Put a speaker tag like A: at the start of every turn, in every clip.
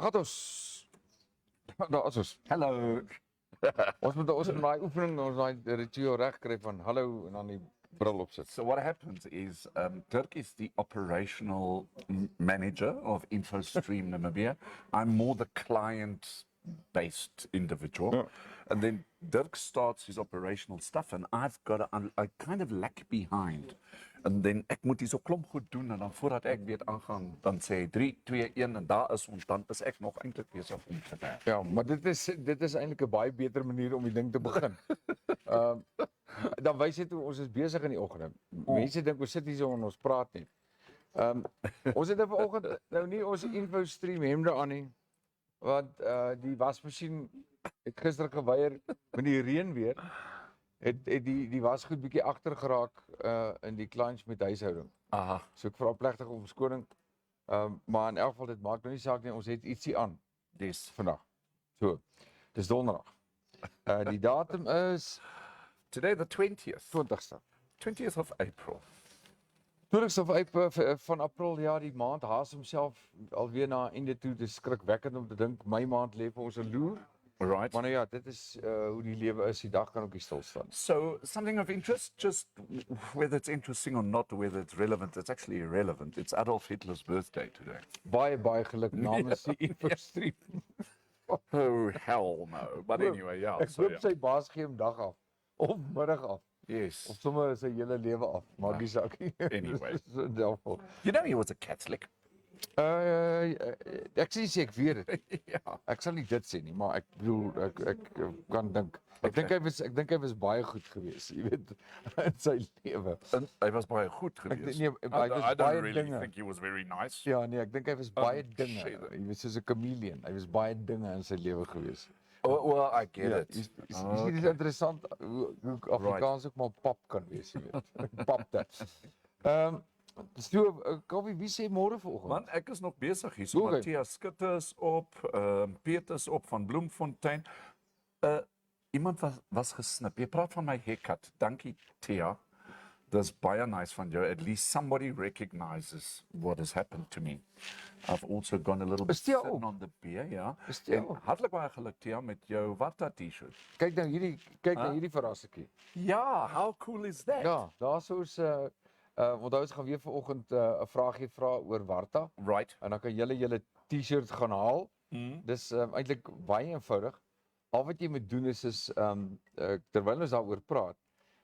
A: Gaat ons. Daar is ons.
B: Hello.
A: Ons moet daai oefening, ons daai ritueel reg kry van hallo en dan die bril opsit.
B: So what happens is, Dirk is the operational manager of InfoStream Namibia. I'm more the client-based individual.
A: Yeah.
B: And then Dirk starts his operational stuff and I've got I kind of lag behind. En dan ek moet hierso klomp goed doen en dan voordat ek weet aangaan, dan sê hy 3, 2, 1 en daar is ons, dan is ek nog eintlik besig om te werk.
A: Ja, maar dit is eintlik 'n baie beter manier om die ding te begin. Dan wys dit hoe ons is besig in die oggend. Mense dink ons sit hier so en ons praat nie. Ons het vanoggend nou nie ons InfoStream hemde aan nie. Want die wasmasjien het gister geweier met die reën weer. Het die wasgoed bietjie agter geraak in die klunch met huishouding.
B: Aha.
A: So ek vra plegtig om verskoning. Maar in elk geval dit maak nou nie saak nie, ons het ietsie aan
B: Dis
A: vandag. So. Dis donderdag. Die datum is
B: today the 20th.
A: 20ste.
B: 20th of April.
A: 20ste van April, ja, die maand haas homself alweer na einde toe. Dis skrikwekkend om te dink my maand lê vir ons 'n loer.
B: Right.
A: Maar nou ja, dit is hoe die lewe is. Die dag kan ook nie stil staan.
B: So something of interest, just whether it's interesting or not, whether it's relevant, it's actually irrelevant. It's Adolf Hitler's birthday today.
A: Baie geluk namens die InfoStream.
B: Oh, hell no. But anyway, yeah.
A: Ek
B: So,
A: hoop
B: yeah.
A: sy baas gee hom dag af. Of middag af.
B: Yes.
A: Of sommer sy hele lewe af. Maak nie saak nie.
B: Anyway.
A: So daarvoor.
B: You know he was a Catholic.
A: Ek sê ek weet dit.
B: Ja.
A: Ek sal nie dit sê nie, maar ek bedoel ek kan dink. Ek dink hy was baie goed geweest, jy weet, in sy lewe.
B: En hy was baie goed geweest.
A: Nee, hy was
B: I
A: baie
B: don't really
A: dinge.
B: think he was very nice.
A: Ja, nee, ek dink hy was baie dinge.
B: shit.
A: Hy was soos 'n chameleon. Hy was baie dinge in sy lewe geweest.
B: Well, I get
A: Ja,
B: it.
A: Dit is interessant hoe Afrikaans ook maar pap kan wees, jy weet. Pap dit. So, Kaufeee, wie sê môre vanoggend?
B: Man, ek is nog besig hier. So
A: Okay.
B: Matthias Skutte is op, Piet is op van Bloemfontein. Iemand was gesnip. Jy praat van my haircut. Dankie, Thea. Dis baie nice van jou. At least somebody recognizes what has happened to me. I've also gone a little bit
A: Is Thea
B: thin
A: op?
B: on the beer, ja.
A: Is Thea
B: En
A: op?
B: hartlik baie geluk, Thea, met jou Warta t-shirt.
A: Kyk nou hierdie verrassingkie.
B: Ja, how cool is that?
A: Ja, daar's ons onthou ons gaan weer vanoggend 'n vraagie vra oor Warta.
B: Right.
A: En dan kan julle T-shirt gaan haal. Dis eintlik baie eenvoudig. Al wat jy moet doen is terwyl ons daaroor praat,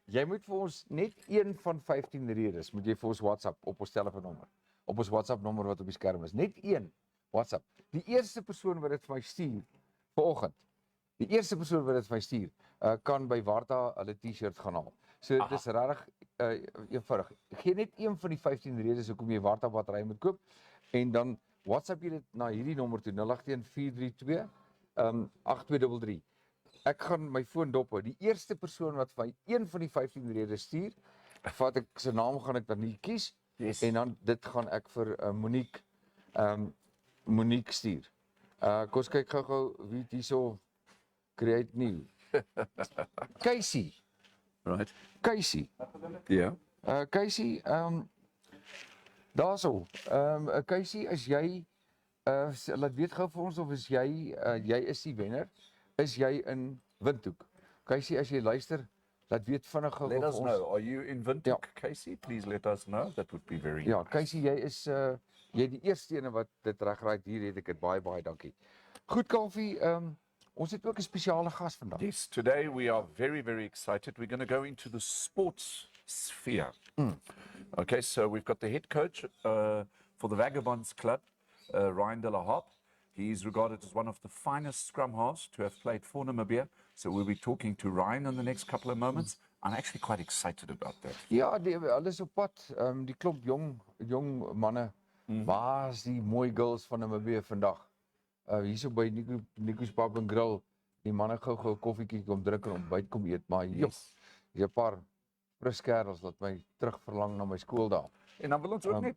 A: jy moet vir ons net een van 15 redes moet jy vir ons WhatsApp op ons telefoonnommer. Op ons WhatsApp nommer wat op die skerm is. Net een WhatsApp. Die eerste persoon wat dit vir my stuur vanoggend. Die eerste persoon wat dit vir my stuur, kan by Warta hulle T-shirt gaan haal. So dit is regtig eenvoudig. Gee net een van die 15 redes hoekom jy Warta battery moet koop en dan WhatsApp jy dit na hierdie nommer toe 081432 8233. Ek gaan my foon dop hou. Die eerste persoon wat vir een van die 15 redes stuur, vat ek sy naam gaan ek dan nie kies
B: Yes.
A: en dan dit gaan ek vir Monique stuur. Kom ons kyk gou wie het hierso create new. Casey.
B: Right.
A: Casey.
B: Ja.
A: Casey, daarso. Casey, as jy laat weet gou vir ons of is jy is die wenner, is jy in Windhoek. Casey, as jy luister, laat weet vinnig gou
B: Let
A: vir
B: us
A: ons.
B: know. Are you in Windhoek, Casey? Please let us know. That would be very
A: Ja,
B: nice.
A: Casey, jy is jy die eerste ene wat dit regraai. Hier het ek dit baie dankie. Goed, Kaufeee, ons het ook 'n spesiale gas vandag.
B: Yes, today we are very excited. We're going to go into the sports sphere. Okay, so we've got the head coach for the Vagabonds club, Ryan de la Harpe. He is regarded as one of the finest scrum-halves to have played for Namibia. So we'll be talking to Ryan in the next couple of moments. I'm actually quite excited about that.
A: Ja, hulle is op pad. Die klomp jong manne. Waar is die mooi girls van Namibia vandag? Hierso by Nico's Pub and Grill. Die manne gou 'n koffietjie kom drink en ontbyt kom eet, maar
B: Yes.
A: Hier's 'n paar fris kerels wat my terug verlang na my skool daar.
B: En dan wil ons ook net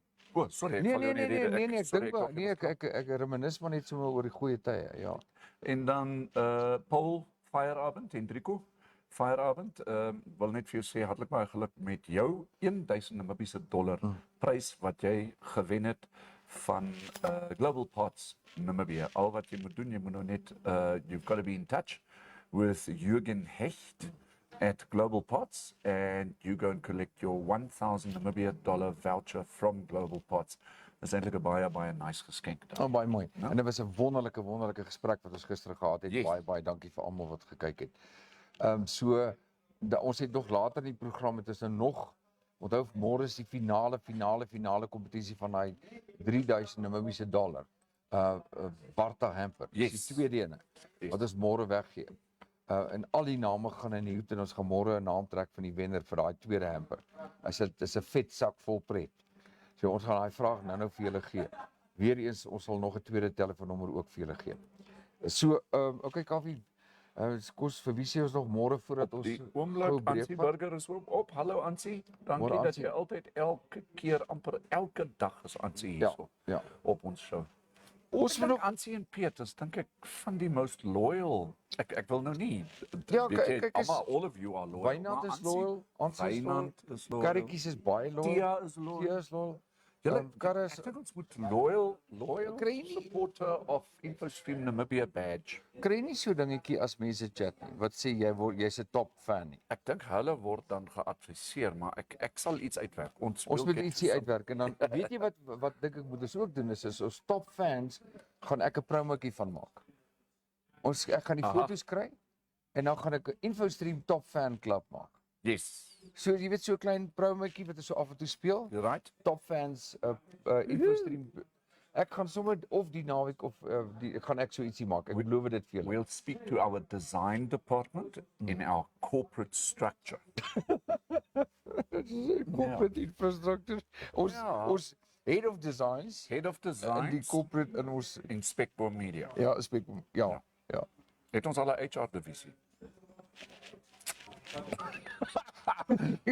B: sorry, ek
A: Nee,
B: val jou in die rede.
A: ek
B: Sorry,
A: dink nee, ek reminis maar net sommer oor die goeie tye, ja.
B: En dan Paul Feierabend, Hendrico Feierabend, wil net vir jou sê hartlik baie geluk met jou 1000 Namibiese dollar prys wat jy gewen het van Global Parts Namibia. Al wat jy moet doen, jy moet nou net, you've got to be in touch with Jürgen Hecht at Global Parts, and you go and collect your 1,000 Namibia dollar voucher from Global Parts. Dis eintlik 'n baie nice geskenk.
A: Oh, baie mooi. En dit was 'n wonderlike gesprek wat ons gister gehad het.
B: Yes.
A: Baie dankie vir almal wat gekyk het. Ons het nog later in die program het ons nou nog, onthou môre is die finale kompetisie van daai 3000 Namibiese dollar. Barta hamper.
B: Yes.
A: Dis die tweede ene. Wat ons môre weggee. En al die name gaan in die hoed en ons gaan môre 'n naam trek van die wenner vir daai tweede hamper. Dis 'n vet sak vol pret. So ons gaan daai vraag nou vir julle gee. Weereens ons sal nog 'n tweede telefoonnommer ook vir julle gee. So okay Kaufee, kos vir wie sê ons nog môre voordat ons
B: die oomblik Ansie Burger is op. Hallo Ansie. Dankie
A: Môre,
B: dat jy altyd elke keer amper elke dag is Ansie hierso.
A: Ja.
B: Op ons show.
A: Ons
B: Ek dink Ansie en Peters dink ek van die most loyal. Ek wil nou nie.
A: Ja, kyk
B: all of you are loyal.
A: Wynand is loyal, Ansie is loyal. Karretjies is baie loyal.
B: Tia is loyal.
A: Tia is loyal.
B: Julle, ek dink ons moet loyal supporter of InfoStream Namibia badge.
A: Kry nie so dingetjie as mense chat nie. Wat sê jy's 'n top fan nie.
B: Ek dink hulle word dan geadviseer, maar ek sal iets uitwerk. Ons
A: moet ietsie uitwerk en dan weet jy wat dink ek moet ons ook doen is ons top fans gaan ek 'n promotjie van maak. Ek gaan die foto's kry en dan gaan ek 'n InfoStream top fan klub maak.
B: Yes.
A: So jy weet so 'n klein promotjie wat ons so af en toe speel.
B: You're right.
A: Top fans InfoStream. Ek gaan sommer of die naweek of gaan ek so ietsie maak. Ek beloof dit vir julle.
B: We'll speak to our design department in our corporate structure.
A: Corporate infrastructure. Ons head of designs. In die corporate in ons
B: Inspector Media.
A: Ja, Spectrum. Ja.
B: Het ons al 'n HR divisie.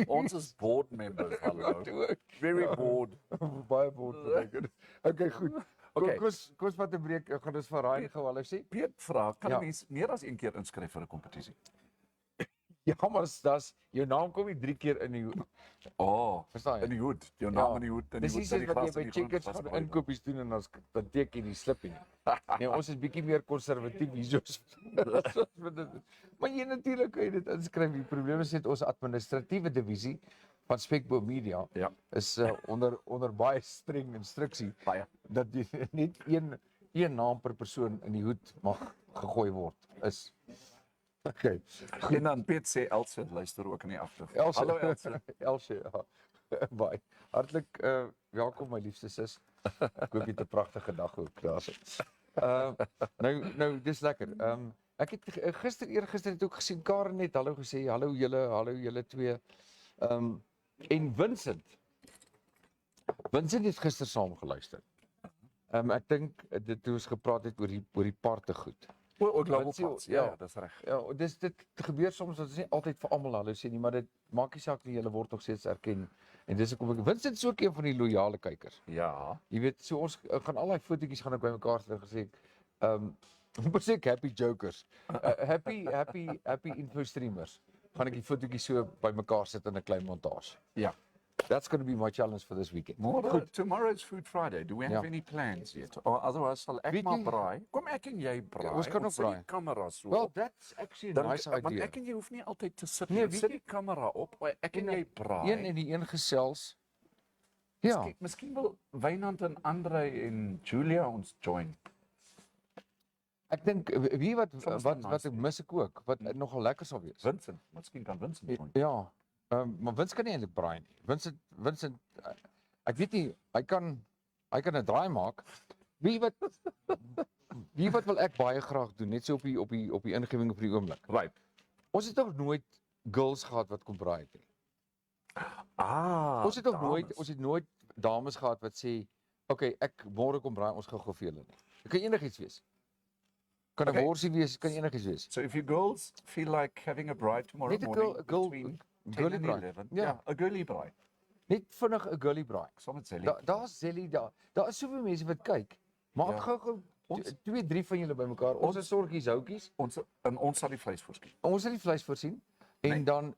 B: Ons is board members, hallo. Very bored.
A: Baie bored beteken. Okay, goed.
B: Okay.
A: Kom wat 'n breek. Ek gaan dus vir Ryan gou hallo sê.
B: Piet vra, kan 'n mens meer as een keer inskryf vir 'n kompetisie?
A: Ja, maar dis jou naam kom nie 3 keer in die verstaan jy?
B: In die hoed. Jou naam in die hoed en die hoed.
A: Dis nie wat jy by Checkers gaan inkopies doen en dan teken jy die slippie nie. Nee, ons is bietjie meer konservatief hierso. Maar jy natuurlik kan jy dit inskryf. Die probleem is net ons administratiewe divisie van Spectrum Media is onder baie streng instruksie dat jy net een naam per persoon in die hoed mag gegooi word. Okay.
B: En dan Piet sê Elsie luister ook in die agtergrond.
A: Hallo Elsie. Elsie, ja. Baie. Hartlik welkom my liefste sis. Ek hoop jy het 'n pragtige dag ook daarso. Nou dis lekker. Ek het eergister het ook gesien Karen net hallo gesê. Hallo julle twee. En Vincent het gister saam geluister. Ek dink dit toe ons gepraat het oor die parte goed.
B: Ook Global Parts. Ja, dis reg.
A: Ja, dit gebeur soms dat ons nie altyd vir almal hallo sê nie, maar dit maak nie saak nie, julle word nog steeds erken. En dis hoekom Vincent is ook een van die loyale kykers.
B: Ja.
A: Jy weet, so ons gaan al daai fotootjies gaan ek bymekaar sit en gesê moet ek happy jokers. Happy infostreamers. Gaan ek die fotootjies so bymekaar sit in 'n klein montage.
B: Ja.
A: That's going to be my challenge for this weekend.
B: Tomorrow's Food Friday. Do we have any plans yet? Or otherwise sal ek maar braai. Kom ek en jy braai.
A: Ons kan ook braai.
B: Kamera so.
A: Well, that's actually a nice idea.
B: Want ek en jy hoef nie altyd te sit nie. Sit die kamera op, ek en jy braai.
A: Een en die een gesels. Ja.
B: Miskien wil Wynand en Andre en Julia ons join.
A: Ek dink wat ek mis ek ook, wat nogal lekker sal wees.
B: Vincent, miskien kan Vincent join.
A: Ja. Maar Vincent kan nie eintlik braai nie. Vincent ek weet nie, hy kan 'n draai maak. Wie wat wil ek baie graag doen, net so op die ingewing op die oomblik.
B: Right.
A: Ons het nog nooit girls gehad wat kom braai het nie. Ons het nooit dames gehad wat sê, okay, ek môre kom braai, ons gaan gou vir julle nie. Dit kan enigiets wees. Kan 'n worsie wees, kan enigiets wees.
B: So if you girls feel like having a braai tomorrow morning between 10 and 11. Ja, 'n girlie braai.
A: Net vinnig 'n girlie braai.
B: Saam met Zelly.
A: Daar's Zelly daar. Daar is soveel mense wat kyk. Maak gou 2, 3 van julle bymekaar. Ons is sorgies houtjies.
B: Ons sal die vleis voorsien.
A: Ons sal die vleis voorsien en dan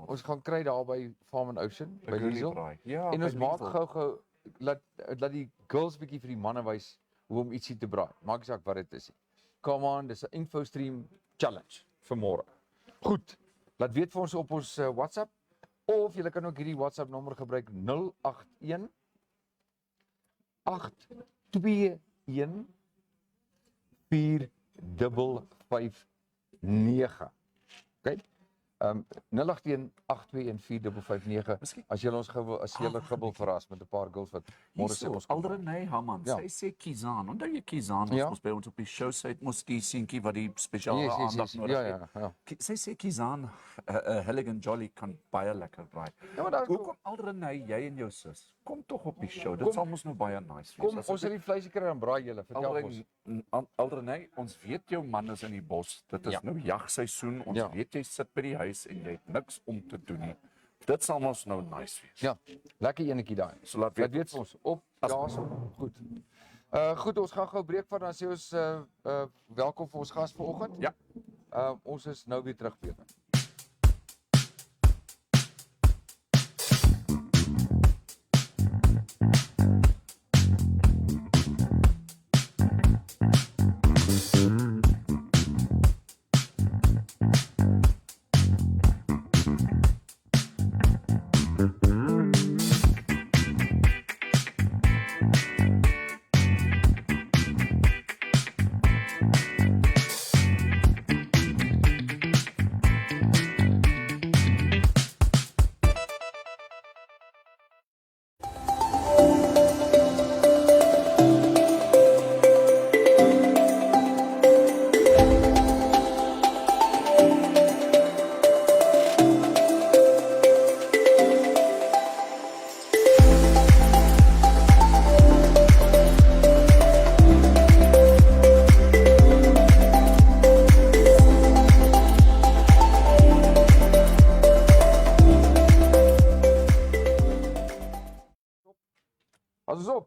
A: ons gaan kry daar by Farm and Ocean by Diesel.
B: Ja,
A: en ons maak gou laat die girls bietjie vir die manne wys hoe om ietsie te braai. Maak nie saak wat dit is nie. Come on, dis 'n InfoStream challenge vir môre. Goed. Laat weet vir ons op ons WhatsApp of jy kan ook hierdie WhatsApp nommer gebruik 081 821 4559. Okay? 081-821-4559 as jy ons wil verras met 'n paar girls wat môre sê ons
B: Aldere nee, Haman. Sy sê Kizaan. Onthou jy Kizaan was ons by ons op die show sy het mos die seentjie wat die spesiale aandag nodig het.
A: Ja.
B: Sy sê Kizaan, Helligan Jolly kan baie lekker braai.
A: Ja, maar
B: hoekom aldere nee, jy en jou sus? Kom tog op die show. Dit sal mos nou baie nice wees.
A: Kom, ons het die vleisie kry en braai julle. Vertel ons.
B: Aldere nee, ons weet jou man is in die bos. Dit is nou jagseisoen. Ons weet jy sit by die huis en jy het niks om te doen nie. Dit sal ons nou nice wees.
A: Ja, lekker enetjie daai.
B: So laat weet
A: ons op daarso. Goed. Goed, ons gaan gou breek van dan sê ons welkom vir ons gas vanoggend.
B: Ja.
A: Ons is nou weer terug Peter.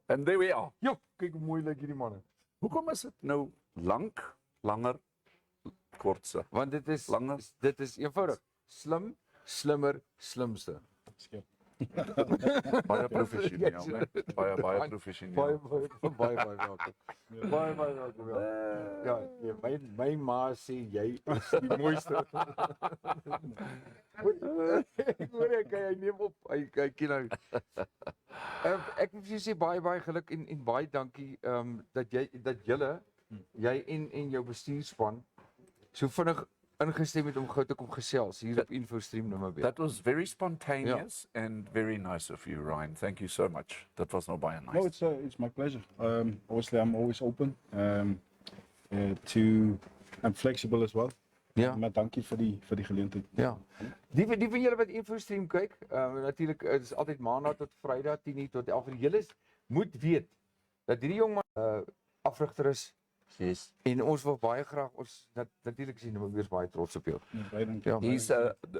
B: And there we are.
A: Jo, kyk hoe mooi lyk hierdie manne.
B: Hoekom is dit nou langer, kortse?
A: Want dit is eenvoudig. Slim, slimmer, slimste.
B: Baie professioneel, né? Baie professioneel.
A: Baie welkom. Baie welkom. Ja, my ma sê jy is die mooiste. Ek hoor hy neem op. Hy ken nou. Ek wil vir jou sê baie geluk en baie dankie dat jy en jou bestuurspan so vinnig ingestem het om gou te kom gesels hier op InfoStream Namibia.
B: That was very spontaneous and very nice of you, Ryan. Thank you so much. That was nou baie nice.
C: No, it's my pleasure. Obviously, I'm always open I'm flexible as well.
A: Ja.
C: Maar dankie vir die geleentheid.
A: Ja. Die van julle wat InfoStream kyk, natuurlik dit is altyd maandag tot Vrydag 10:00 tot 11:00. Julle moet weet dat hierdie jong man afrigter is.
B: Yes.
A: En ons wil baie graag ons natuurlik sien ons weer baie trots op jou.
C: Baie dankie.
A: Ja.
B: He's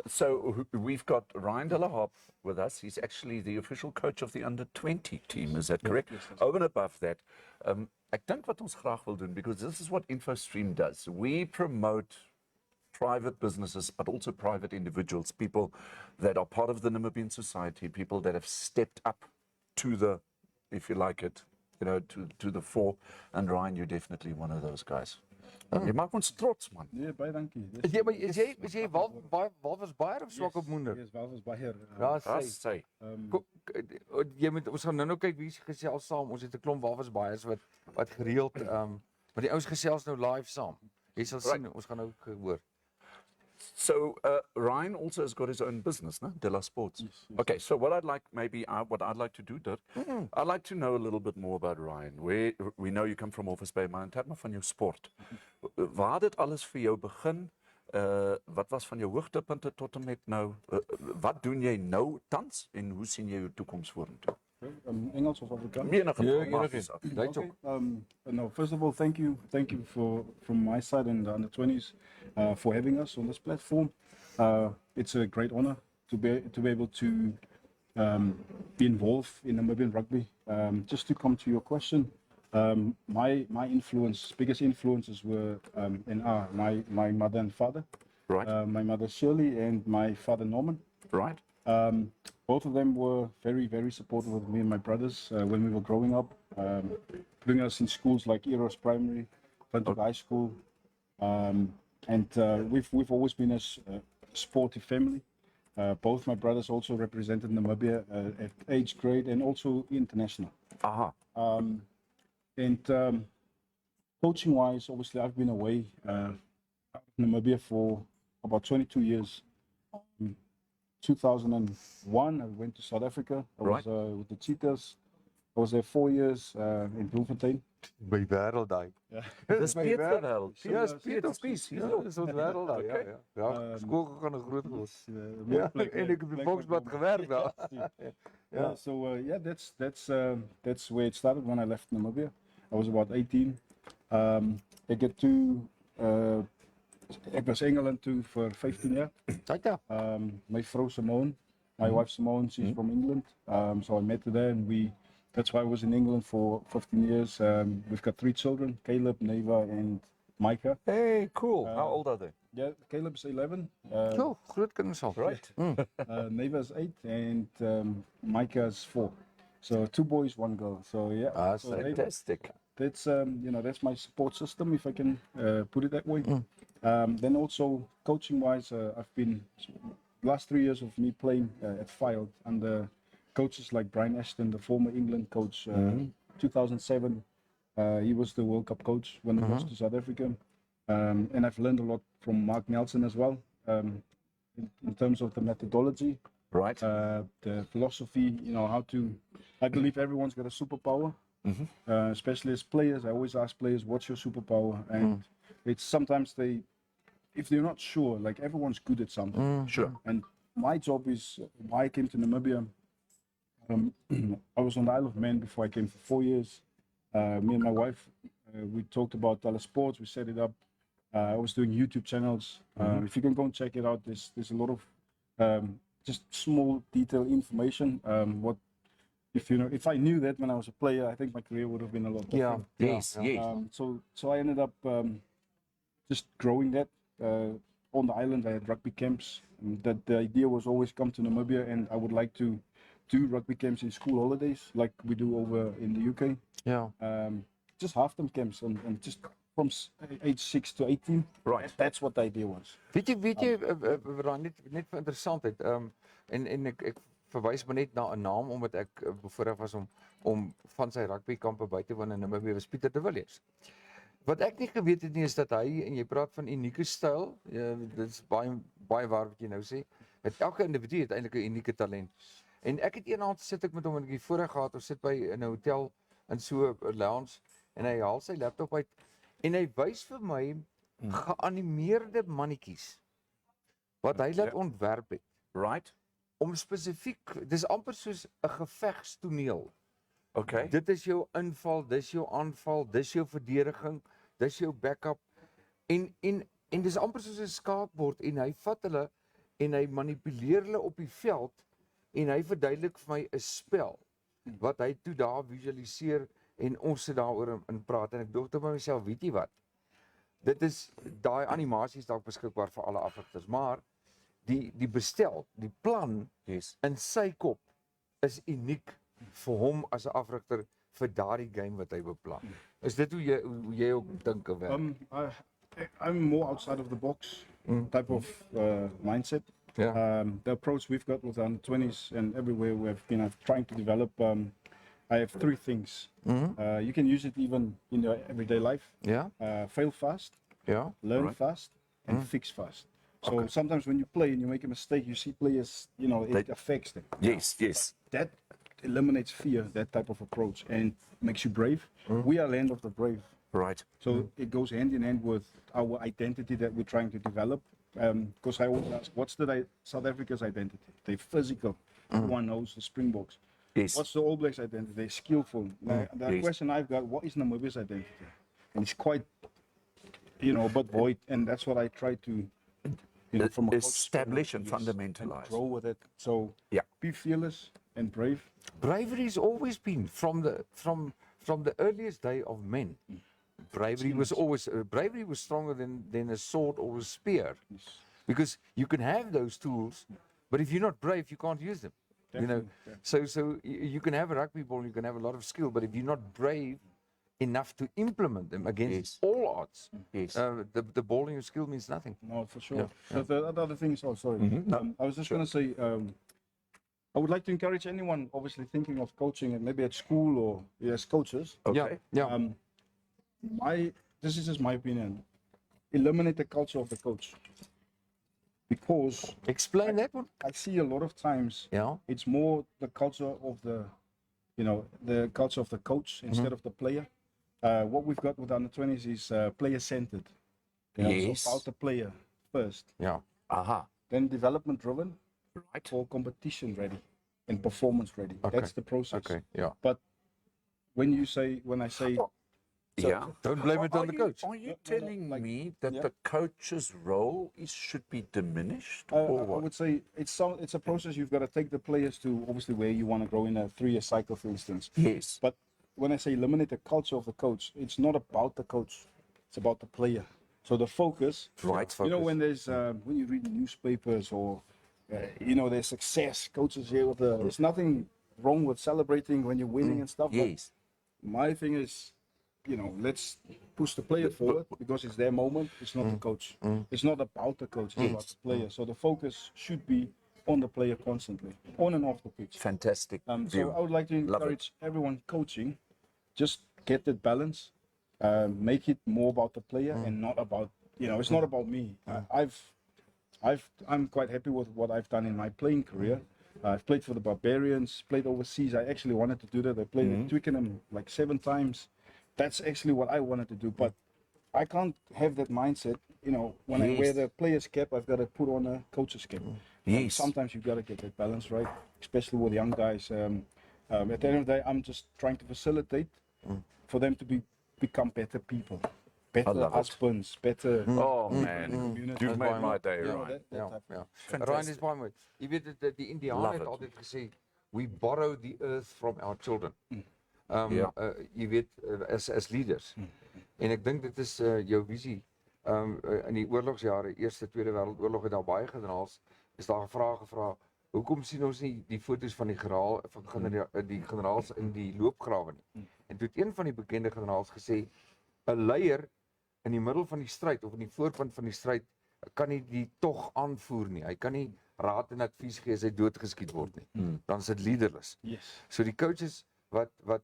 B: so we've got Ryan de la Harpe with us. He's actually the official coach of the under-20 team. Is that correct?
C: Yes,
B: Over and above that, ek dink wat ons graag wil doen, because this is what InfoStream does. We promote private businesses, but also private individuals, people that are part of the Namibian society, people that have stepped up to the, if you like it, to the fore. And Ryan, you're definitely one of those guys. Jy maak ons trots, man.
C: Nee, baie dankie.
A: Is jy Walvis Bayer of swak op Moender?
C: Yes, Walvis Bayer.
A: Ja,
B: Sê.
A: Ons gaan nou kyk wie gesels saam. Ons het 'n klomp Walvis Bayers wat gereeld maar die ouens gesels nou live saam. Jy sal sien, ons gaan nou hoor.
B: So Ryan also has got his own business, no? De La Sports.
C: Yes.
B: Okay, so what I'd like to do, Dirk, I'd like to know a little bit more about Ryan. We know you come from Office Bay, maar in terme van jou sport. Waar dit alles vir jou begin? Wat was van jou hoogtepunte tot en met nou? Wat doen jy nou tans en hoe sien jy jou toekoms vorentoe?
C: Engels of Afrikaans?
A: Okay.
C: No, first of all, thank you from my side and the under-20s for having us on this platform. It's a great honor to be able to be involved in Namibian rugby. Just to come to your question, my biggest influences were my mother and father.
B: Right.
C: My mother Shirley and my father Norman.
B: Right.
C: Both of them were very, very supportive of me and my brothers when we were growing up, putting us in schools like Eros Primary, Clifton High School, and we've always been a sportive family. Both my brothers also represented Namibia at age grade and also international. And coaching-wise, obviously, I've been away out of Namibia for about 22 years. 2001, I went to South Africa. I was with the Cheetahs. I was there 4 years in Bloemfontein.
A: By wêreld daai.
B: Dis Piet se wêreld.
A: Ja, Piet
B: is Piet.
A: Ja, dis ons wêreld daai. Ja, ja. Ja, skool gegaan en groot geword. Ja, en ek het by Volksblad gewerk daar.
C: Yeah, so yeah, that's where it started when I left Namibia. I was about 18. Ik was Engeland toe voor 15 jaar. My vrouw Simone, my wife Simone, she's from England. So I met her there, and that's why I was in England for 15 years. We've got 3 children, Caleb, Neva, and Micah.
B: Hey, cool. How old are they?
C: Yeah, Caleb's 11.
A: Groot kinders al.
B: Right.
C: Neva's 8, and Micah's 4. So 2 boys, 1 girl. So yeah, so
B: Fantastic.
C: that's that's my support system, if I can put it that way. Then also coaching-wise, I've been last 3 years of me playing at Field under coaches like Brian Ashton, the former England coach. 2007, he was the World Cup coach when he was to South Africa, and I've learned a lot from Mark Nelson as well, in terms of the methodology,
B: Right.
C: the philosophy. How to. I believe everyone's got a superpower. Especially as players, I always ask players, "What's your superpower?" And it's sometimes if they're not sure, like everyone's good at something.
B: Sure.
C: And my job is why I came to Namibia. I was on the Isle of Man before I came for 4 years. Me and my wife, we talked about telesports. We set it up. I was doing YouTube channels. If you can go and check it out, there's a lot of just small detail information. If I knew that when I was a player, I think my career would have been a lot different.
B: Yes.
C: So I ended up just growing that. On the island, I had rugby camps. And that the idea was always come to Namibia, and I would like to do rugby camps in school holidays, like we do over in the UK.
A: Ja.
C: Just half-term camps, and just from age 6 to 18.
B: Right.
C: That's what the idea was.
A: Weet jy net vir interessantheid. En ek verwys maar net na 'n naam omdat ek bevoorreg was om van sy rugbykampe by te woon in Namibië, was Pieter de Villiers. Wat ek nie geweet het nie is dat hy, en jy praat van unieke styl, dit is baie waar wat jy nou sê, dat elke individu het eintlik 'n unieke talent. En ek het eendag sit ek met hom en ek het voorreg gehad, ons sit by in 'n hotel in so 'n lounge en hy haal sy laptop uit en hy wys vir my geanimeerde mannetjies wat hy laat ontwerp het.
B: Right.
A: Om spesifiek, dis amper soos 'n gevegstoneel.
B: Okay.
A: Dit is jou inval, dis jou aanval, dis jou verdediging, dis jou backup. En dis amper soos 'n skaakbord en hy vat hulle en hy manipuleer hulle op die veld en hy verduidelik vir my 'n spel wat hy toe daar visualiseer en ons sit daaroor in praat en ek dink tot myself, weet jy wat? Dit is daai animasies dalk beskikbaar vir alle afrigters, maar die bestel, die plan in sy kop is uniek vir hom as 'n afrigter vir daardie game wat hy beplan. Is dit hoe jy ook dink of werk?
C: I'm more outside of the box type of mindset.
A: Yeah.
C: The approach we've got with our 20s and everywhere we've been trying to develop, I have 3 things. You can use it even in your everyday life.
A: Yeah.
C: Fail fast, learn fast, and fix fast. So sometimes when you play and you make a mistake, you see players, it affects them.
B: Yes.
C: That eliminates fear, that type of approach, and makes you brave. We are land of the brave.
B: Right.
C: So it goes hand in hand with our identity that we're trying to develop. Because I always ask, what's South Africa's identity? They're physical. Everyone knows the Springboks.
B: Yes.
C: What's the All Blacks' identity? They're skillful. The question I've got, what is Namibia's identity? And it's quite, a bit void, and that's what I try to, from a
B: establish and
C: and
B: fundamentalize.
C: grow with it. So be fearless and brave.
A: Bravery has always been from the earliest day of men. Bravery was stronger than a sword or a spear, because you can have those tools, But if you're not brave, you can't use them. You know,
C: Definitely,
A: so you can have a rugby ball, you can have a lot of skill, but if you're not brave enough to implement them against all odds, the ball and your skill means nothing.
C: No, for sure.
A: Yeah,
C: But the other thing is, oh, sorry. I was just going to say, I would like to encourage anyone, obviously thinking of coaching, and maybe at school or as coaches.
B: Okay.
A: Yeah.
C: This is just my opinion. Eliminate the culture of the coach, because
A: Explain that one.
C: I see a lot of times
A: Yeah.
C: it's more the culture of the culture of the coach instead of the player. What we've got with under 20s is player centered.
B: Yes.
C: So about the player first,
A: Yeah.
B: Aha.
C: then development driven,
B: Right.
C: for competition ready and performance ready.
A: Okay.
C: That's the process.
A: Okay. Yeah.
C: But when I say
B: Yeah.
A: Don't blame it on the coach.
B: Are you telling me that
C: yeah.
B: the coach's role should be diminished,
C: I
B: or what?
C: would say it's a process. You've got to take the players to obviously where you want to grow in a 3-year cycle, for instance.
B: Yes.
C: But when I say eliminate the culture of the coach, it's not about the coach. It's about the player. So the focus,
B: Right.
C: you know, when there's when you read the newspapers or you know, there's success coaches here with there's nothing wrong with celebrating when you're winning and stuff.
B: Yes.
C: But my thing is, you know, let's push the player forward because it's their moment. It's not the coach. It's not about the coach. It's about the player. So the focus should be on the player constantly, on and off the pitch.
B: Fantastic
C: So
B: view.
C: I would like to
B: Love it.
C: encourage everyone coaching, just get that balance, make it more about the player and not about, you know, it's not about me. I'm quite happy with what I've done in my playing career. I've played for the Barbarians, played overseas. I actually wanted to do that. I played at Twickenham like 7 times. That's actually what I wanted to do, but I can't have that mindset. You know, when I wear the player's cap, I've got to put on a coach's cap.
B: Yes.
C: Sometimes you've got to get that balance right, especially with young guys. At the end of the day, I'm just trying to facilitate for them to become better people, better
B: love it.
C: husbands, better.
B: Oh man,
C: community.
B: you've made my day,
C: You know,
B: Ryan.
C: that
A: Ja,
C: type of-
A: ja.
B: Fantastic.
A: Ryan is baie mooi. Jy weet die Indiane
B: Love
A: het
B: it.
A: altyd gesê we borrow the earth from our children.
B: Ja.
A: Jy weet as leaders. En ek dink dit is jou visie. In die oorlogsjare, Eerste Tweede Wêreldoorlog het daar baie generaals is daar gevra hoekom sien ons nie die foto's van die generaals in die loopgrawe nie. En toe het een van die bekende generaals gesê 'n leier in die middel van die stryd of in die voorpunt van die stryd kan nie die tog aanvoer nie. Hy kan nie raad en advies gee as hy doodgeskiet word nie. Dan is dit leaderless.
C: Yes.
A: So die coaches wat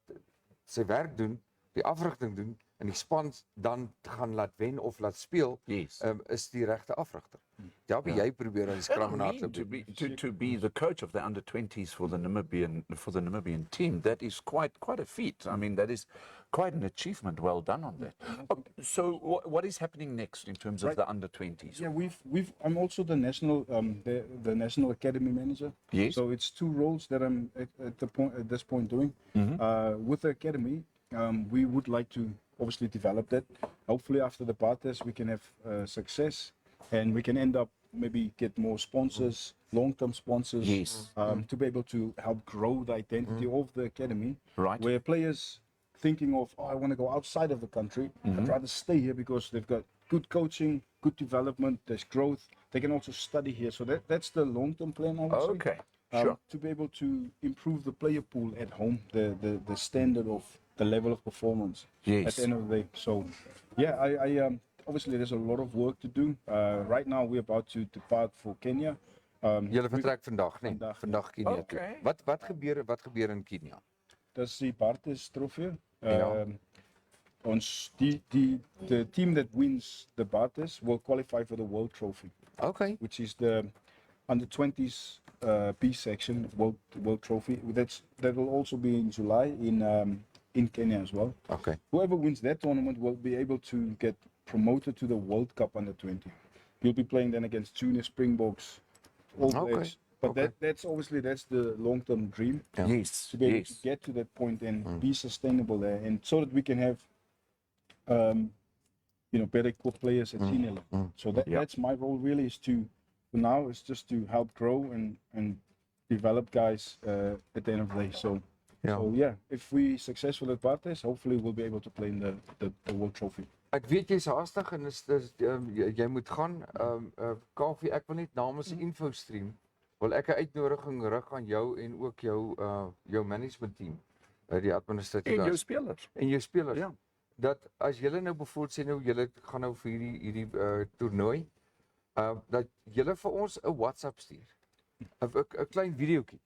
A: sy werk doen, die afrigting doen en die span dan gaan laat wen of laat speel,
B: Yes.
A: is die regte afrigter. Ja, jy probeer aan die scrum en hardloop
B: to
A: doen.
B: be the coach of the under 20s for the Namibian team, that is quite a feat. I mean, that is quite an achievement. Well done on that. So what is happening next in terms of the under 20s?
C: Yeah, I'm also the national the national academy manager.
B: Yes.
C: So it's 2 roles that I'm at this point doing. With the academy, we would like to obviously develop that. Hopefully after the bar test we can have success and we can end up maybe get more sponsors, long-term sponsors,
B: Yes.
C: to be able to help grow the identity of the academy.
B: Right.
C: Where players thinking of, I want to go outside of the country, I'd rather stay here because they've got good coaching, good development, there's growth. They can also study here. So that's the long-term plan, obviously.
B: Okay. Sure.
C: To be able to improve the player pool at home, the standard of the level of performance at
B: Yes.
C: the end of the day. So, yeah, I obviously there's a lot of work to do. Right now we're about to depart for Kenya.
A: Julle vertrek vandag, né?
C: Vandag, ja.
A: Vandag Kenia toe.
B: Okay.
A: Wat gebeur in Kenia?
C: That's the Bartes trofee.
A: Ja.
C: The team that wins the Bartes will qualify for the World Trophy,
A: Okay.
C: which is the under 20s B section World Trophy. That will also be in July in Kenya as well.
A: Okay.
C: Whoever wins that tournament will be able to get promoted to the World Cup under 20. You'll be playing then against junior Springboks, all
A: Okay.
C: age. But
A: Okay.
C: that's obviously that's the long-term dream.
A: Yeah.
B: Yes.
C: To be able
B: Yes.
C: to get to that point and be sustainable there, and so that we can have, better equipped players at senior level. So that's my role really is for now is just to help grow and develop guys at the end of the day. So if we successful at Bartes, hopefully we'll be able to play in the World Trophy.
A: Ek weet jy's haastig en jy moet gaan. Kaufee, ek wil net namens InfoStream Wel ek 'n uitnodiging rig aan jou en ook jou management team, die administratiewe
B: En jou spelers.
A: en jou spelers.
B: Ja.
A: Dat as julle nou bijvoorbeeld sê nou julle gaan nou vir hierdie toernooi, dat julle vir ons 'n WhatsApp stuur. 'n klein videoetjie.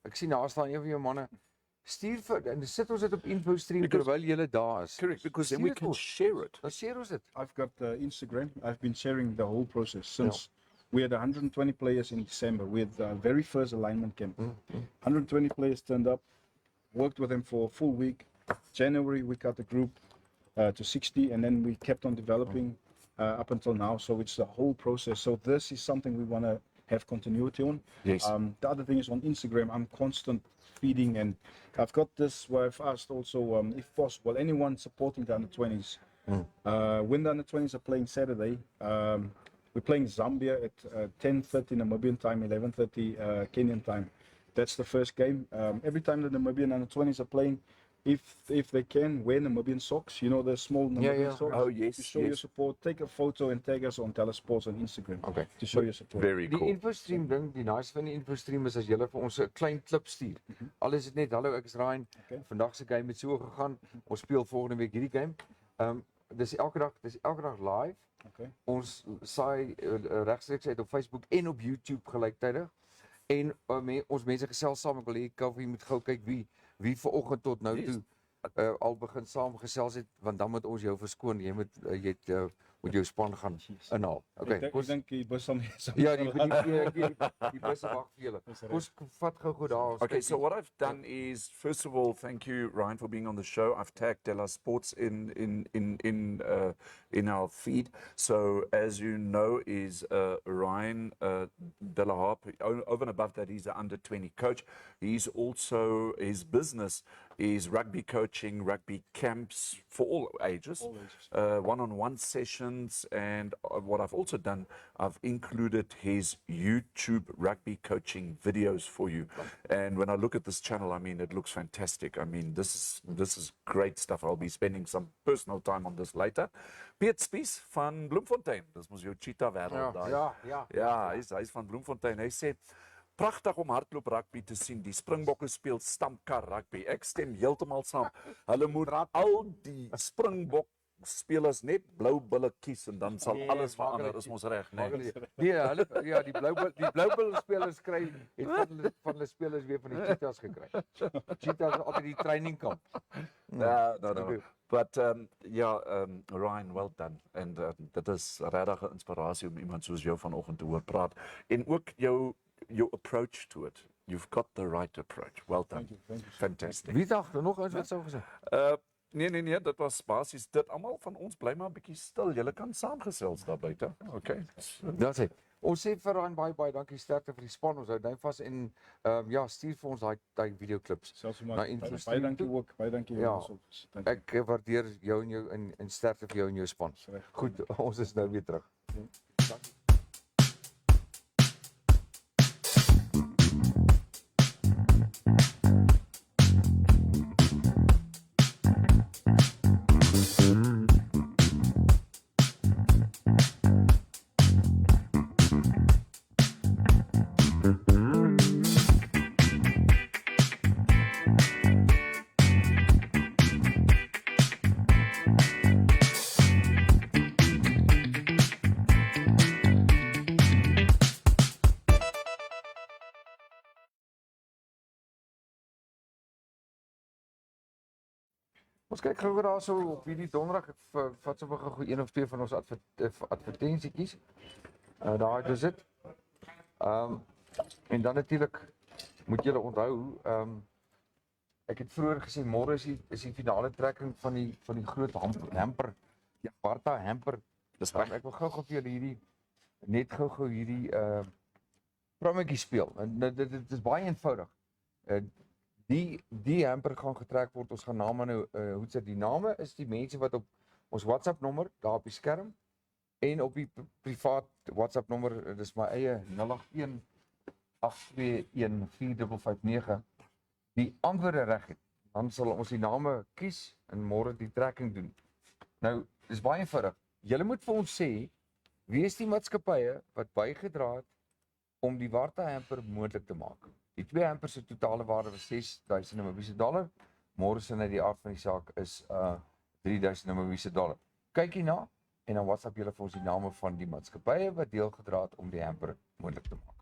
A: Ek sien daar staan een van jou manne stuur vir en sit ons dit op InfoStream terwyl julle daar is.
B: Correct, because then
A: Stuur
B: we
A: dit
B: can
A: ons.
B: share it.
A: Dan share ons dit.
C: I've got Instagram. I've been sharing the whole process since we had 120 players in December with the very first alignment camp. 120 players turned up, worked with them for a full week. January, we cut the group to 60, and then we kept on developing up until now. So it's the whole process. So this is something we want to have continuity on.
B: Yes.
C: The other thing is on Instagram, I'm constant feeding, and I've got this where I've asked also, if possible, anyone supporting the under-20s. When the under-20s are playing Saturday, we're playing Zambia at 10:30 Namibian time, 11:30 Kenyan time. That's the first game. Every time the Namibian under-20s are playing, if they can, wear Namibian socks, you know, the small Namibian socks.
B: Oh, yes,
C: To show your support, take a photo and tag us on Telesports on Instagram.
A: Okay.
C: To show your support.
B: Very
A: Die
B: cool.
A: InfoStream ding, die nice van die InfoStream is as julle vir ons 'n klein klip stuur. Al is dit net hallo ek is Ryan.
C: Okay.
A: Vandag se game het so gegaan. Ons speel volgende week hierdie game. Dis elke dag live.
C: Okay.
A: Ons saai regstreeks uit op Facebook en op YouTube gelyktydig. En ons mense gesels saam. Ek wil hê Kaufeee moet gou kyk wie vanoggend tot nou toe al begin saamgesels het, want dan moet ons jou verskoon. Jy moet jou span gaan inhaal. Okay.
C: Ek dink die bus sal nie so.
A: Ja, die busse wag vir julle. Ons vat gou daar.
B: Okay, so what I've done is, first of all, thank you, Ryan, for being on the show. I've tagged Della Sports in our feed. So as you know, is Ryan Della Harpe. Over and above that, he's an under-20 coach. He's also, his business is rugby coaching, rugby camps for all ages, one-on-one sessions, and what I've also done, I've included his YouTube rugby coaching videos for you. And when I look at this channel, I mean, it looks fantastic. I mean, this is great stuff. I'll be spending some personal time on this later. Piet Spies van Bloemfontein. Dis mos jou cheetah wêreld daai. Ja, hy's van Bloemfontein. Hy sê pragtig om hardloop rugby te sien. Die Springbokke speel stampkar rugby. Ek stem heeltemal saam. Hulle moet al die Springbok spelers net blou bulle kies en dan sal alles verander. Is ons reg, né?
A: Nee, die blou spelers kry het van hulle spelers weer van die cheetahs gekry. Cheetahs is altyd die training kamp.
B: No. But Ryan, well done. En dit is regtig 'n inspirasie om iemand soos jou vanoggend te hoor praat en ook jou approach to it. You've got the right approach. Well done.
C: Thank you.
B: Fantastic.
A: Wie dacht er nog eens wat sou gesê?
B: Nee, dit was basies dit. Almal van ons bly maar 'n bietjie stil. Julle kan saamgesels daar buite. Okay.
A: Dan sê ons sê vir Ryan baie dankie, sterkte vir die span. Ons hou duim vas en stuur vir ons daai videoklips.
C: Selfs
A: Na
C: maar
A: InfoStream
C: baie dankie
A: toe.
C: ook. Baie dankie
A: Ja.
C: Dank
A: Ek waardeer jou en sterkte vir jou en jou span. Goed, ons is nou weer terug. Ons kyk gou daar so op hierdie donderdag, ek vat so gou een of twee van ons advertensietjies. Daar is dit. En dan natuurlik moet julle onthou, ek het vroeër gesê môre is die finale trekking van die groot hamper. Ja, Barta hamper.
B: Dis
A: Ek wil gou vir julle hierdie prommetjie speel. En dit is baie eenvoudig. Die hamper gaan getrek word. Ons gaan name nou die name is die mense wat op ons WhatsApp nommer daar op die skerm en op die privaat WhatsApp nommer, dis my eie 081 821 4559 die antwoorde reg het. Dan sal ons die name kies en môre die trekking doen. Nou, dis baie eenvoudig. Julle moet vir ons sê wie is die maatskappye wat bygedra het om die Warta hamper moontlik te maak. Die 2 hampers se totale waarde was $6,000 Namibiese. Morrison uit die aard van die saak is $3,000 Namibiese. Kyk hierna en dan WhatsApp julle vir ons die name van die maatskappye wat deelgedra het om die hamper moontlik te maak.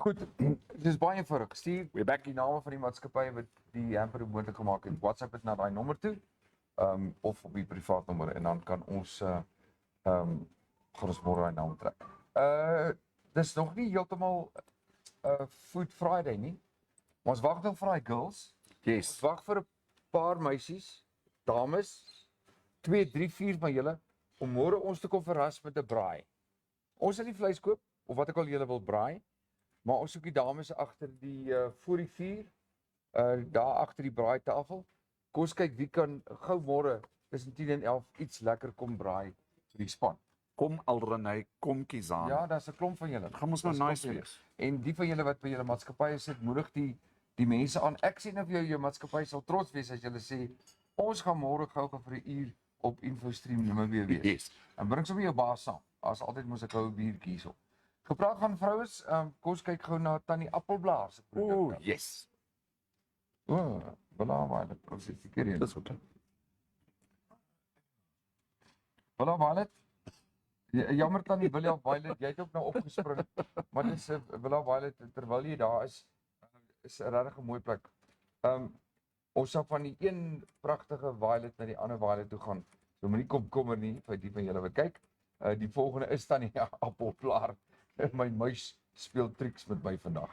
A: Goed, dit is baie eenvoudig. Stuur die name van die maatskappye wat die hamper moontlik gemaak het. WhatsApp dit na daai nommer toe, of op die privaat nommer en dan kan ons gaan ons môre daai naam trek. Dis nog nie heeltemal Food Friday nie. Maar ons wag nog vir daai girls.
B: Yes.
A: Ons wag vir 'n paar meisies, dames, 2, 3, 4 van julle om môre ons te kom verras met 'n braai. Ons sal die vleis koop of wat ek al julle wil braai. Maar ons soek die dames agter die voor die vuur, daar agter die braaitafel. Kom ons kyk wie kan gou môre tussen 10 en 11 iets lekker kom braai vir die span.
B: Kom Alrenay, kom Kizaan.
A: Ja, daar's 'n klomp van julle.
B: Gaan ons nou nice wees.
A: En die van julle wat by julle maatskappye sit, moedig die mense aan. Ek sien of jou maatskappy sal trots wees as julle sê ons gaan môre gou vir 'n uur op InfoStream Namibia wees.
B: Yes.
A: En bring sommer jou baas saam. As altyd moet ek hou 'n biertjie hierso. Gepraat van vrouens, kom ons kyk gou na Tannie Appelblaar se produkte.
B: Yes.
A: Voilà, dit proses seker hier.
B: Dis goed.
A: Voilà, jammer Tannie Willia Violet, jy het ook nou opgespring. Maar dis Willia Violet terwyl jy daar is 'n regtig mooi plek. Ons sal van die een pragtige Violet na die ander Violet toe gaan. So moenie komkommer nie vir die van julle wat kyk. Die volgende is Tannie Appelblaar. My muis speel triks met my vandag.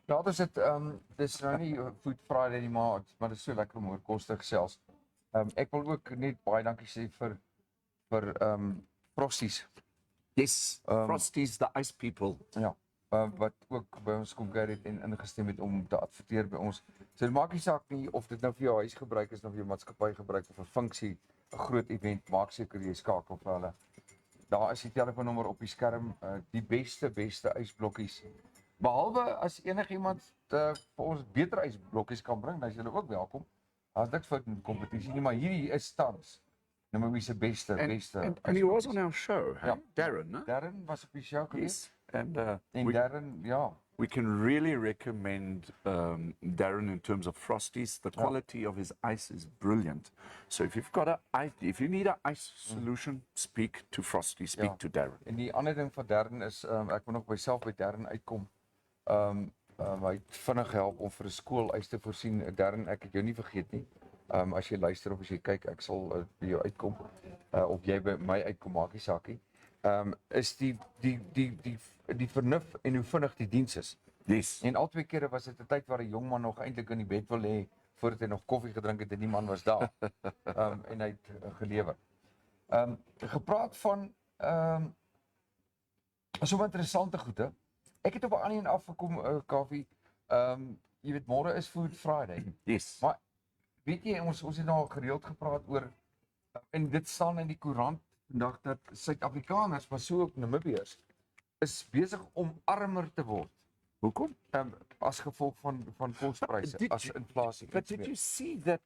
A: Ja, dis nou nie Food Friday nie, maar dit is so lekker om oor kos te gesels. Ek wil ook net baie dankie sê vir Frosties.
B: Yes, Frosties, the ice people.
A: Ja, wat ook by ons kom kuier het en ingestem het om te adverteer by ons. So dit maak nie saak nie of dit nou vir jou huis gebruik is of vir jou maatskappy gebruik of 'n funksie, 'n groot event, maak seker jy skakel vir hulle. Daar is die telefoonnommer op die skerm, die beste ysblokkies. Behalwe as enigiemand vir ons beter ysblokkies kan bring, dan is julle ook welkom. As niks fout in die kompetisie nie, maar hierdie is tans Namibië se beste.
B: And he was on our show, hey?
A: Ja.
B: Darren, né?
A: Darren was op die show gewees.
B: Yes. And
A: En Darren, ja.
B: we can really recommend Darren in terms of Frosties. The quality of his ice is brilliant. So if you've got if you need an ice solution, speak to Frosty, speak to Darren.
A: En die ander ding van Darren is, ek moet nog myself by Darren uitkom. Hy het vinnig help om vir 'n skoolhuis te voorsien. Darren, ek het jou nie vergeet nie. As jy luister of as jy kyk, ek sal by jou uitkom. Of jy by my uitkom, maak nie saak nie. Is die vernuf en hoe vinnig die diens is.
B: Yes.
A: En al 2 kere was dit 'n tyd waar 'n jong man nog eintlik in die bed wil lê voordat hy nog koffie gedrink het en die man was daar. En hy het gelewer. Gepraat van so 'n interessante goede. Ek het op 'n ander een afgekom, Kaufee. Jy weet môre is Food Friday.
B: Yes.
A: Maar weet jy ons het nou al gereeld gepraat oor en dit staan in die koerant vandag dat Suid-Afrikaners, maar so ook Namibiërs, is besig om armer te word.
B: Hoekom?
A: As gevolg van kospryse, as inflasie.
B: But did you see that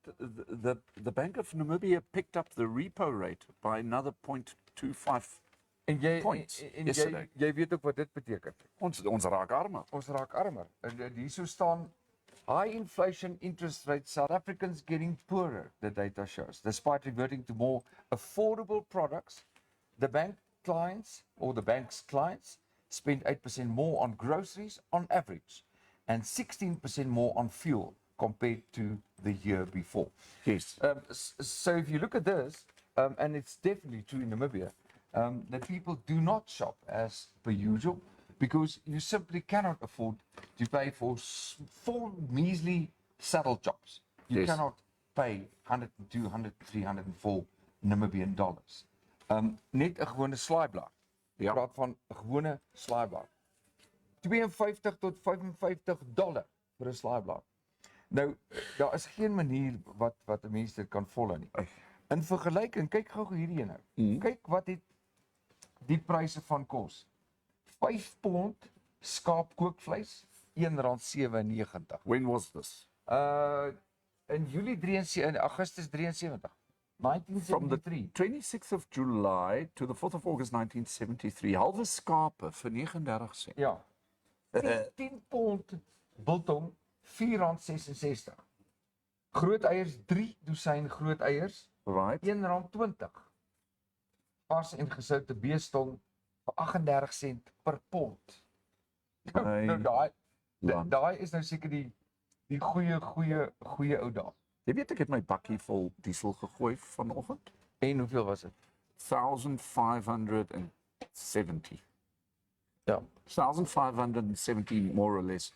B: the Bank of Namibia picked up the repo rate by another 0.25 points yesterday?
A: Jy weet ook wat dit beteken.
B: Ons raak armer.
A: Ons raak armer. En hierso staan high inflation interest rates, South Africans getting poorer, the data shows. Despite reverting to more affordable products, the bank's clients spend 8% more on groceries on average and 16% more on fuel compared to the year before.
B: Yes.
A: So if you look at this, and it's definitely true in Namibia, that people do not shop as per usual because you simply cannot afford to pay for 4 measly saddle chops. You cannot pay 102, 103, 104 Namibian dollars. Net 'n gewone slaaiblaar. Ek praat van 'n gewone slaaiblaar. 52 tot $55 vir 'n slaaiblaar. Nou, daar is geen manier wat 'n mens dit kan volhou nie. In vergelyking, kyk gou hierdie nou. Kyk wat het die pryse van kos. 5 pond skaapkookvleis, R1.97.
B: When was this?
A: In Augustus 73.
B: From the
A: 1973.
B: 26th of July to the 4th of August 1973, halve skape vir 39 sent.
A: Ja. 10 pond biltong, R4.66. Groot eiers, 3 dosyn groot eiers,
B: Right.
A: R1.20. Vars en gesoute beestong vir 38 sent per pond. Nou daai is nou seker die goeie ou dae.
B: Jy weet ek het my bakkie vol diesel gegooi vanoggend.
A: En hoeveel was dit?
B: 1,570.
A: Ja.
B: 1,570 more or less.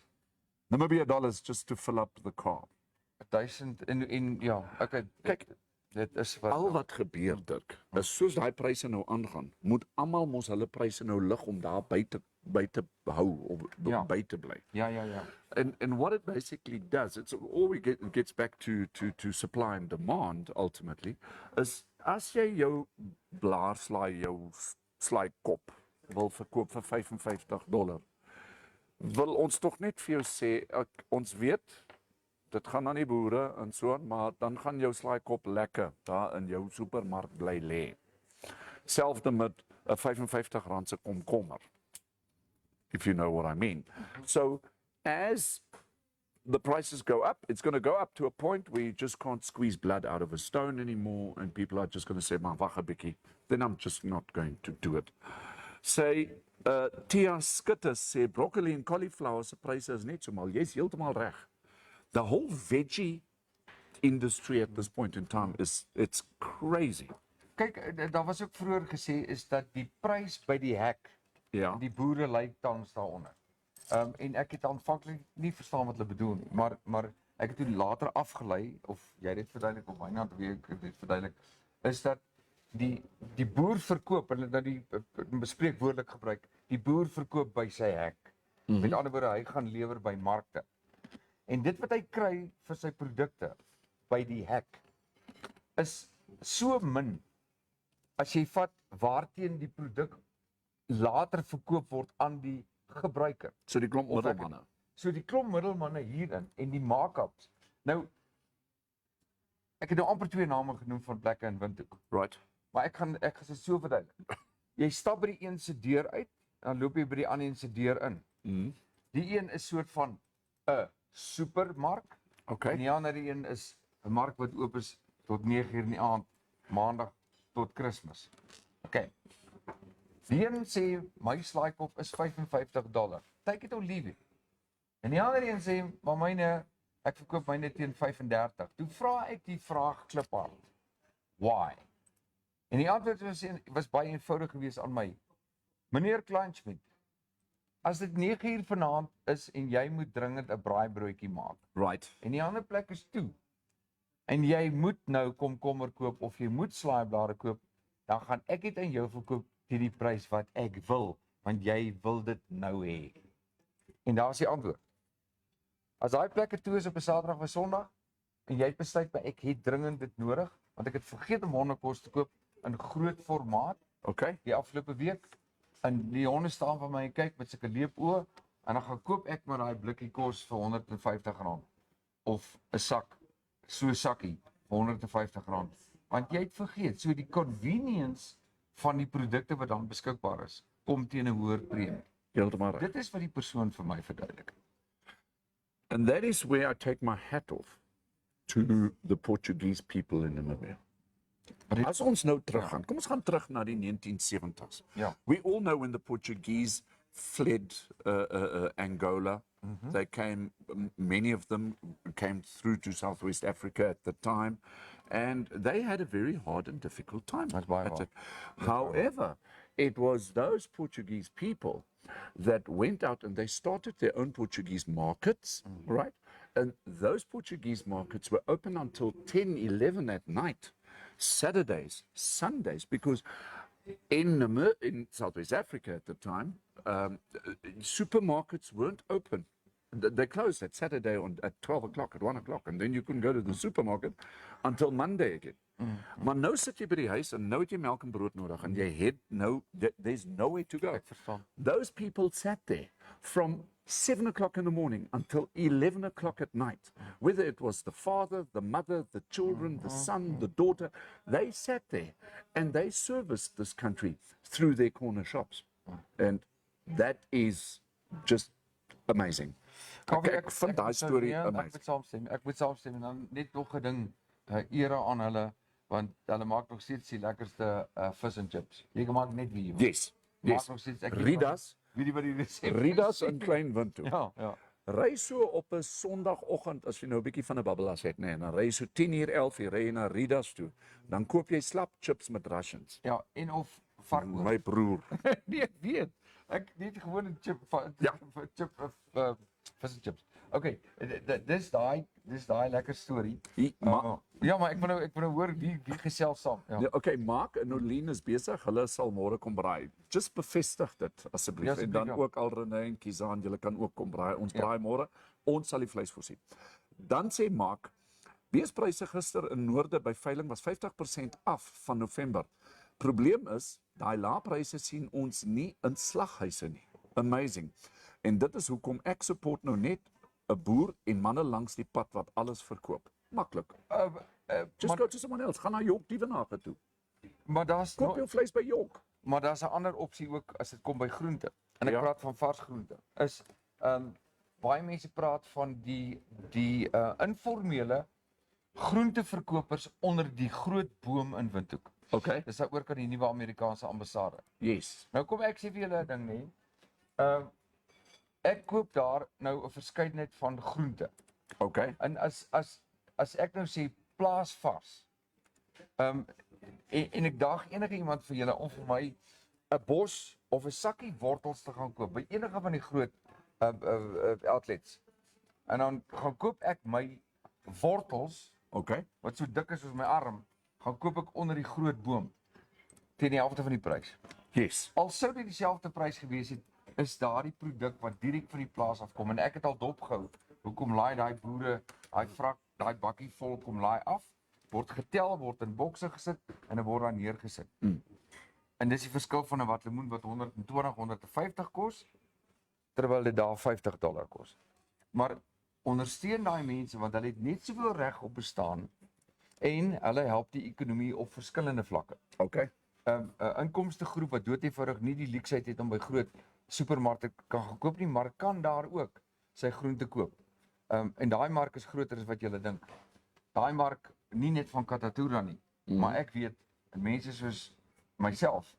B: Namibia dollars just to fill up the car.
A: 1000 en ja, okay, kyk, dit is
B: Al wat gebeur, Dirk, is soos daai pryse nou aangaan, moet almal mos hulle pryse nou lig om daar by te hou of by te bly.
A: Ja.
B: And what it basically does, it's all it gets back to supply and demand ultimately, is as jy jou blaarslaai, jou slaai kop wil verkoop vir $55, wil ons tog net vir jou sê, ons weet dit gaan aan die boere en so, maar dan gaan jou slaaikop lekker daar in jou supermark bly lê. Selfde met 'n R55 se komkommer. If you know what I mean. So as the prices go up, it's going to go up to a point where you just can't squeeze blood out of a stone anymore and people are just going to say, "Maar wag 'n bietjie." Then I'm just not going to do it. Say Tia Skutte sê broccoli en cauliflower se pryse is net so mal. Jy's heeltemal reg. The whole veggie industry at this point in time it's crazy.
A: Kyk, daar was ook vroeër gesê is dat die prys by die hek, die boere ly tans daaronder. En ek het aanvanklik nie verstaan wat hulle bedoel nie, maar ek het toe later afgelei of jy het dit verduidelik of Wynand weet ek dit verduidelik, is dat die boer verkoop, hulle nou die bespreek woordelik gebruik, die boer verkoop by sy hek. Met ander woorde, hy gaan lewer by markte. En dit wat hy kry vir sy produkte by die hek is so min as jy vat waarteen die produk later verkoop word aan die gebruiker.
B: So die klomp middelmanne.
A: So die klomp middelmanne hierin en die markups. Nou ek het nou amper 2 name genoem van plekke in Windhoek.
B: Right.
A: Maar ek gaan dit so verduidelik. Jy stap by die een se deur uit dan loop jy by die ander een se deur in. Die een is soort van 'n supermark.
B: Okay.
A: En die ander een is 'n mark wat oop is tot 9:00 in die aand, maandag tot Kersfees. Okay. Die een sê my slaaikop is $55. Take it or leave it. En die ander een sê, maar myne, ek verkoop myne teen 35. Toe vra ek die vraag kliphard. Why? En die antwoord was baie eenvoudig geweest aan my. Meneer Kleinschmidt, as dit 9:00 vanaand is en jy moet dringend 'n braaibroodjie maak.
B: Right.
A: En die ander plek is toe. En jy moet nou komkommer koop of jy moet slaaiblare koop, dan gaan ek dit aan jou verkoop teen die prys wat ek wil, want jy wil dit nou hê. En daar is die antwoord. As daai plekke toe is op 'n Saterdag of Sondag en jy besluit by ek het dringend dit nodig, want ek het vergeet om hondekos te koop in groot formaat
B: Okay.
A: die afgelope week. En die honde staan vir my en kyk met sulke leepoë en dan gaan koop ek maar daai blikkie kos vir R150 of 'n sak, so 'n sakkie vir R150. Want jy het vergeet, so die convenience van die produkte wat dan beskikbaar is, kom teen 'n hoër premie.
B: Heeltemal reg.
A: Dit is wat die persoon vir my verduidelik.
B: And that is where I take my hat off to the Portuguese people in Namibia. As ons nou teruggaan, kom ons gaan terug na die 1970s.
A: Ja.
B: We all know when the Portuguese fled Angola, they came, many of them came through to Southwest Africa at the time, and they had a very hard and difficult time.
A: That's baie
B: at
A: waar.
B: it. However, it was those Portuguese people that went out and they started their own Portuguese markets, right? And those Portuguese markets were open until 10, 11 at night, Saturdays, Sundays, because in Southwest Africa at the time, supermarkets weren't open. They closed at Saturday at 12 o'clock, at 1 o'clock, and then you couldn't go to the supermarket until Monday again. Maar nou sit jy by die huis en nou het jy melk en brood nodig en jy het nou, there's nowhere to go.
A: Ek verstaan.
B: Those people sat there from 7 o'clock in the morning until 11 o'clock at night. Whether it was the father, the mother, the children, the son, the daughter, they sat there and they serviced this country through their corner shops. And that is just amazing. Ek vind daai storie
A: Ek
B: amazing.
A: moet saamstem. Ek moet saamstem en dan net nog 'n ding, ere aan hulle, want hulle maak nog steeds die lekkerste vis and chips. Jy kan maak net wie jy wil.
B: Yes. Yes.
A: Maak nog steeds ek
B: Ridas,
A: weet nie wat die resep
B: Ridas in Kleinwindhoek.
A: Ja, ja.
B: Ry so op 'n Sondagoggend as jy nou 'n bietjie van 'n babbelas het, nee, en dan ry jy so 10:00, 11:00 ry jy na Ridas toe. Dan koop jy slap chips met rations.
A: Ja, en of varkoor.
B: My broer.
A: Nee, ek weet. Ek net gewoon 'n chip
B: Ja.
A: chip vis and chips. Okay, dis daai lekker storie. Ja, maar ek wil nou hoor wie gesels saam. Ja.
B: Ja, okay, Mark en Nolien is besig. Hulle sal môre kom braai. Just bevestig dit asseblief.
A: Ja,
B: En
A: asseblief,
B: dan
A: ja.
B: ook al Renée en Kizaan, julle kan ook kom braai. Ons braai môre. Ons sal die vleis voorsien. Dan sê Mark, beespryse gister in Noorde by veiling was 50% af van November. Probleem is, daai lae pryse sien ons nie in slaghuise nie. Amazing. En dit is hoekom ek support nou net 'n boer en manne langs die pad wat alles verkoop. Maklik. Just go to someone else. Gaan na York Dievenage toe.
A: Maar daar's
B: Koop jou vleis by York.
A: Maar daar's 'n ander opsie ook as dit kom by groente. En ek
B: Ja.
A: praat van vars groente. Is baie mense praat van die informele groenteverkopers onder die groot boom in Windhoek.
B: Okay.
A: Dis daar ook aan die nuwe Amerikaanse ambassade.
B: Yes.
A: Nou kom ek sê vir julle 'n ding nê. Ek koop daar nou 'n verskeidenheid van groente.
B: Okay.
A: En as ek nou sê plaasvars. En ek daag enige iemand vir julle om vir my 'n bos of 'n sakkie wortels te gaan koop by enige van die groot outlets. En dan gaan koop ek my wortels
B: Okay.
A: wat so dik is soos my arm, gaan koop ek onder die groot boom teen die helfte van die prys.
B: Yes.
A: Al sou dit dieselfde prys gewees het, is daardie produk wat direk van die plaas afkom en ek het al dopgehou. Hoekom laai daai boere daai vrak, daai bakkie vol kom laai af, word getel, word in bokse gesit en dan word daar neergesit. En dis die verskil van 'n watlemoen wat 120, 150 kos terwyl dit daar $50 kos. Maar ondersteun daai mense want hulle het net soveel reg op bestaan en hulle help die ekonomie op verskillende vlakke.
B: Okay.
A: inkomste groep wat dood-eenvoudig nie die luksheid het om by groot supermarkte kan gaan koop nie, maar kan daar ook sy groente koop. En daai mark is groter as wat julle dink. Daai mark nie net van Katatura nie, maar ek weet mense soos myself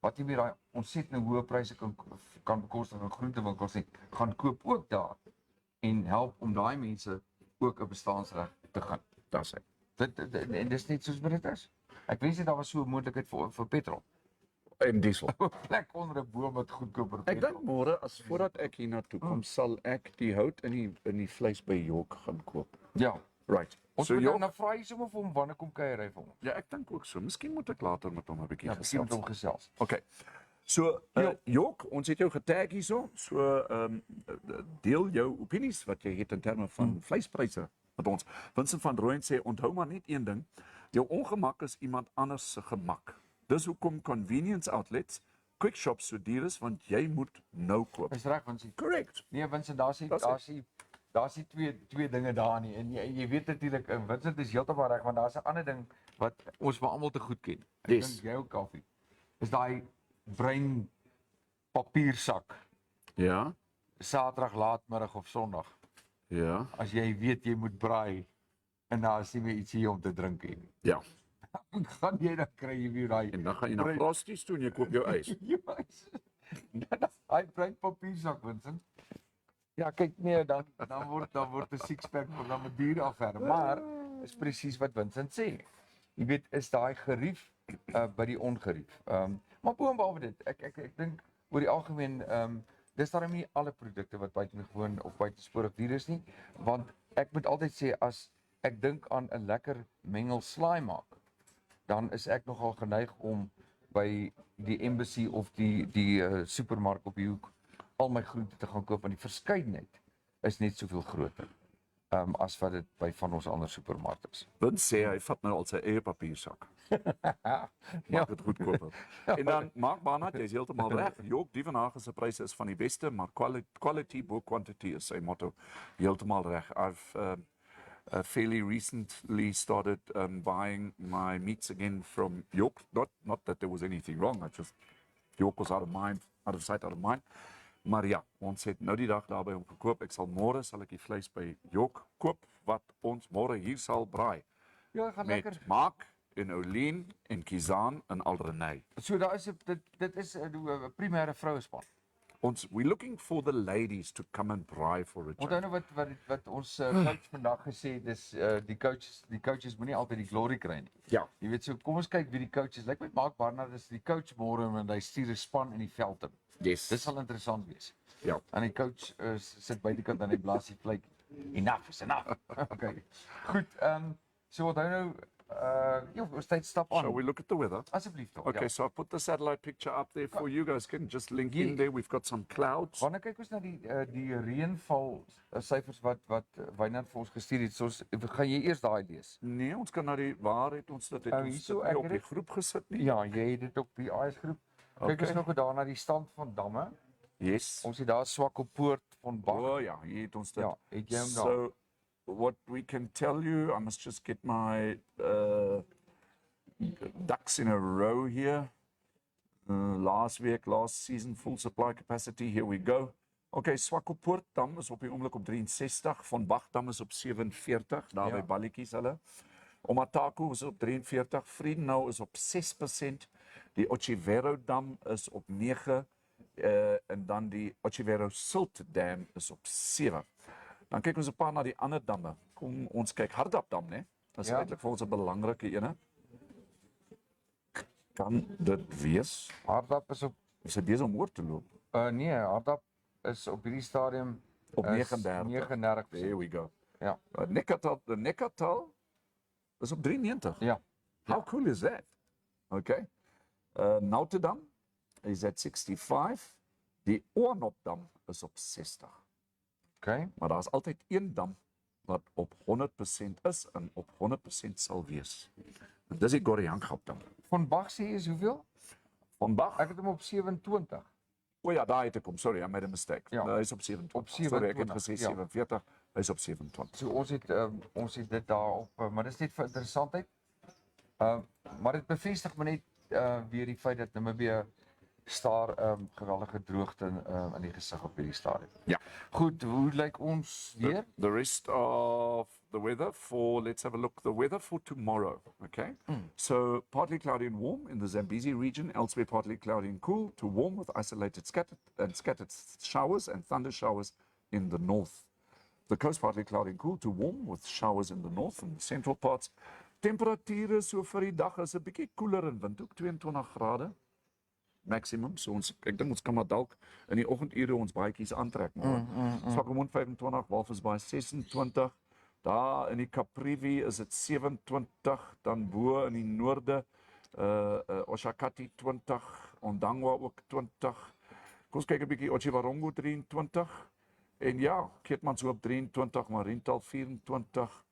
A: wat nie meer daai ontsettende hoë pryse kan bekostig in groentewinkels nie, gaan koop ook daar en help om daai mense ook 'n bestaansreg te gaan.
B: Dis hy.
A: En dis net soos wat dit is. Ek wens net daar was so 'n moontlikheid vir petrol.
B: En diesel.
A: 'n Plek onder 'n boom wat goedkoper
B: Ek
A: petrol.
B: dink môre as voordat ek hier na toe kom, sal ek die hout in die vleis by York gaan koop.
A: Ja.
B: Right.
A: Ons
B: So
A: moet
B: York,
A: nou vra hier sommer vir hom wanneer kom kuier hy vir ons.
B: ja, ek dink ook so. Miskien moet ek later met hom 'n bietjie
A: Ja,
B: gesels.
A: met hom gesels.
B: Okay. So, York, ons het jou getag hierso. So, deel jou opinies wat jy het in terme van vleispryse met ons. Vincent van Rooyen sê onthou maar net een ding. Jou ongemak is iemand anders se gemak. Dis hoekom convenience outlets, quick shops so duur is want jy moet nou koop.
A: Is reg, Vincent?
B: Correct.
A: Nee, Vincent, daar's twee dinge daar nie. En jy weet natuurlik, Vincent is heeltemal reg, want daar's 'n ander ding wat ons maar almal te goed ken. Ek
B: Yes.
A: dink jy ook, Kaufee. Is daai brein papiersak
B: Ja.
A: Saterdag laatmiddag of Sondag.
B: Ja.
A: As jy weet jy moet braai en daar is nie meer iets hier om te drink nie.
B: Ja.
A: Gaan jy dan kry jy weer daai
B: En dan gaan jy na Frosties toe en jy koop jou ys.
A: Juis. Hy brein papiersak, Vincent. Ja, kyk nee, dan word 'n six-pack van 'n duur affaire, maar is presies wat Vincent sê. Jy weet, is daai gerief by die ongerief. Maar boonop dit, ek dink oor die algemeen dis daarom nie alle produkte wat buitengewoon of buitensporig duur is nie, want ek moet altyd sê as ek dink aan 'n lekker mengel slaai maak, dan is ek nogal geneig om by die embassy of die supermark op die hoek al my groente te gaan koop, want die verskeidenheid is net soveel groter as wat dit by van ons ander supermarkte is.
B: Wins sê hy vat nou al sy eie papiersak. Maak dit goedkoper. En dan Mark Barnard, jy's heeltemal reg. York Dievenage se pryse is van die beste, maar quality book quantity is sy motto. Heeltemal reg. I've fairly recently started buying my meats again from York. Not that there was anything wrong. I just York was out of sight, out of mind. Maar ja, ons het nou die dag daarby om gekoop. Môre sal ek die vleis by York koop wat ons môre hier sal braai.
A: Ja, gaan
B: Met
A: lekker.
B: Mark en Olien en Kizaan en Aldreney.
A: So daar is dit is 'n primêre vrouespan.
B: We're looking for the ladies to come and braai for a
A: Onthou
B: change.
A: nou wat ons coach vandag gesê het, dis die coaches moenie altyd die glory kry nie.
B: Ja.
A: Jy weet so, kom ons kyk wie die coach is. Lyk met Mark Barnard is die coach môre en hy stuur 'n span in die veld in.
B: Yes.
A: Dit sal interessant wees.
B: Ja.
A: En die coach sit buitekant aan die blaas die fluit. Enough is enough. Okay. Goed, so onthou nou ons tyd stap aan.
B: Shall we look at the weather?
A: Asseblief tog.
B: Okay, so I put the satellite picture up there for you guys. Can just link in there. We've got some clouds.
A: Wanneer kyk ons na die reënval syfers wat Wynand vir ons gestuur het. So gaan jy eers daai lees.
B: Nee, ons kan na die waar het ons dit het ons
A: hierso,
B: dit nie
A: ek
B: op
A: het
B: die
A: dit-
B: groep gesit nie.
A: Ja, jy het dit op die AS groep. Kyk ons nog daar na die stand van damme.
B: Yes.
A: Ons het daar Swakoppoort van Bach.
B: Oh ja, hier het ons dit.
A: Ja, het jy hom daar?
B: So what we can tell you, I must just get my ducks in a row here. Last season, full supply capacity. Here we go. Okay, Swakoppoort dam is op die oomblik op 63, Van Bach dam is op 47, daar by balletjies hulle. Omatako is op 43, Friedenau is op 6%, die Ochivero dam is op 9 en dan die Ochivero Silt dam is op 7. Dan kyk ons 'n paar na die ander damme. Kom ons kyk Hardap dam, né? Dit is eintlik vir ons 'n belangrike ene. Kan dit wees?
A: Hardap is op
B: Is dit besig om oor te loop?
A: nee, Hardap is op hierdie stadium
B: Op
A: is
B: 39.
A: 39.
B: There we go.
A: Ja.
B: The Nekkertal is op 93.
A: Ja.
B: How cool is that? Okay. Nautedam is at 65. Die Oornopdam is op 60.
A: Okay.
B: Maar daar is altyd een dam wat op 100% is en op 100% sal wees. En dis die Goriankap dam.
A: Van Bach sê is hoeveel?
B: Van Bach.
A: Ek het hom op 27.
B: O ja, daar het ek hom. Sorry, I made a mistake.
A: Ja.
B: Hy is op 27.
A: Op 27,
B: Sorry, ek het gesê
A: ja.
B: 47. Hy is op 27.
A: So ons het dit daar op, maar dis net vir interessantheid. Maar dit bevestig maar net weer die feit dat Namibië staar geweldige droogte in die gesig op hierdie stadium.
B: Ja.
A: Goed, hoe lyk ons weer?
B: The rest of the weather for, let's have a look, the weather for tomorrow, okay? So partly cloudy and warm in the Zambezi region, elsewhere partly cloudy and cool to warm with isolated scattered showers and thunder showers in the north. The coast partly cloudy and cool to warm with showers in the north and central parts. Temperature so vir die dag is 'n bietjie koeler in wind, ook 22 grade maximum. So ek dink ons kan maar dalk in die oggendure ons baadjies aantrek maar. Swakopmund 25, Walvisbaai 26. Daar in die Caprivi is dit 27, dan bo in die noorde Oshakati 20, Ondangwa ook 20. Kom ons kyk 'n bietjie Otjiwarongo 23 en ja, Keetmanshoop 23, Mariental 24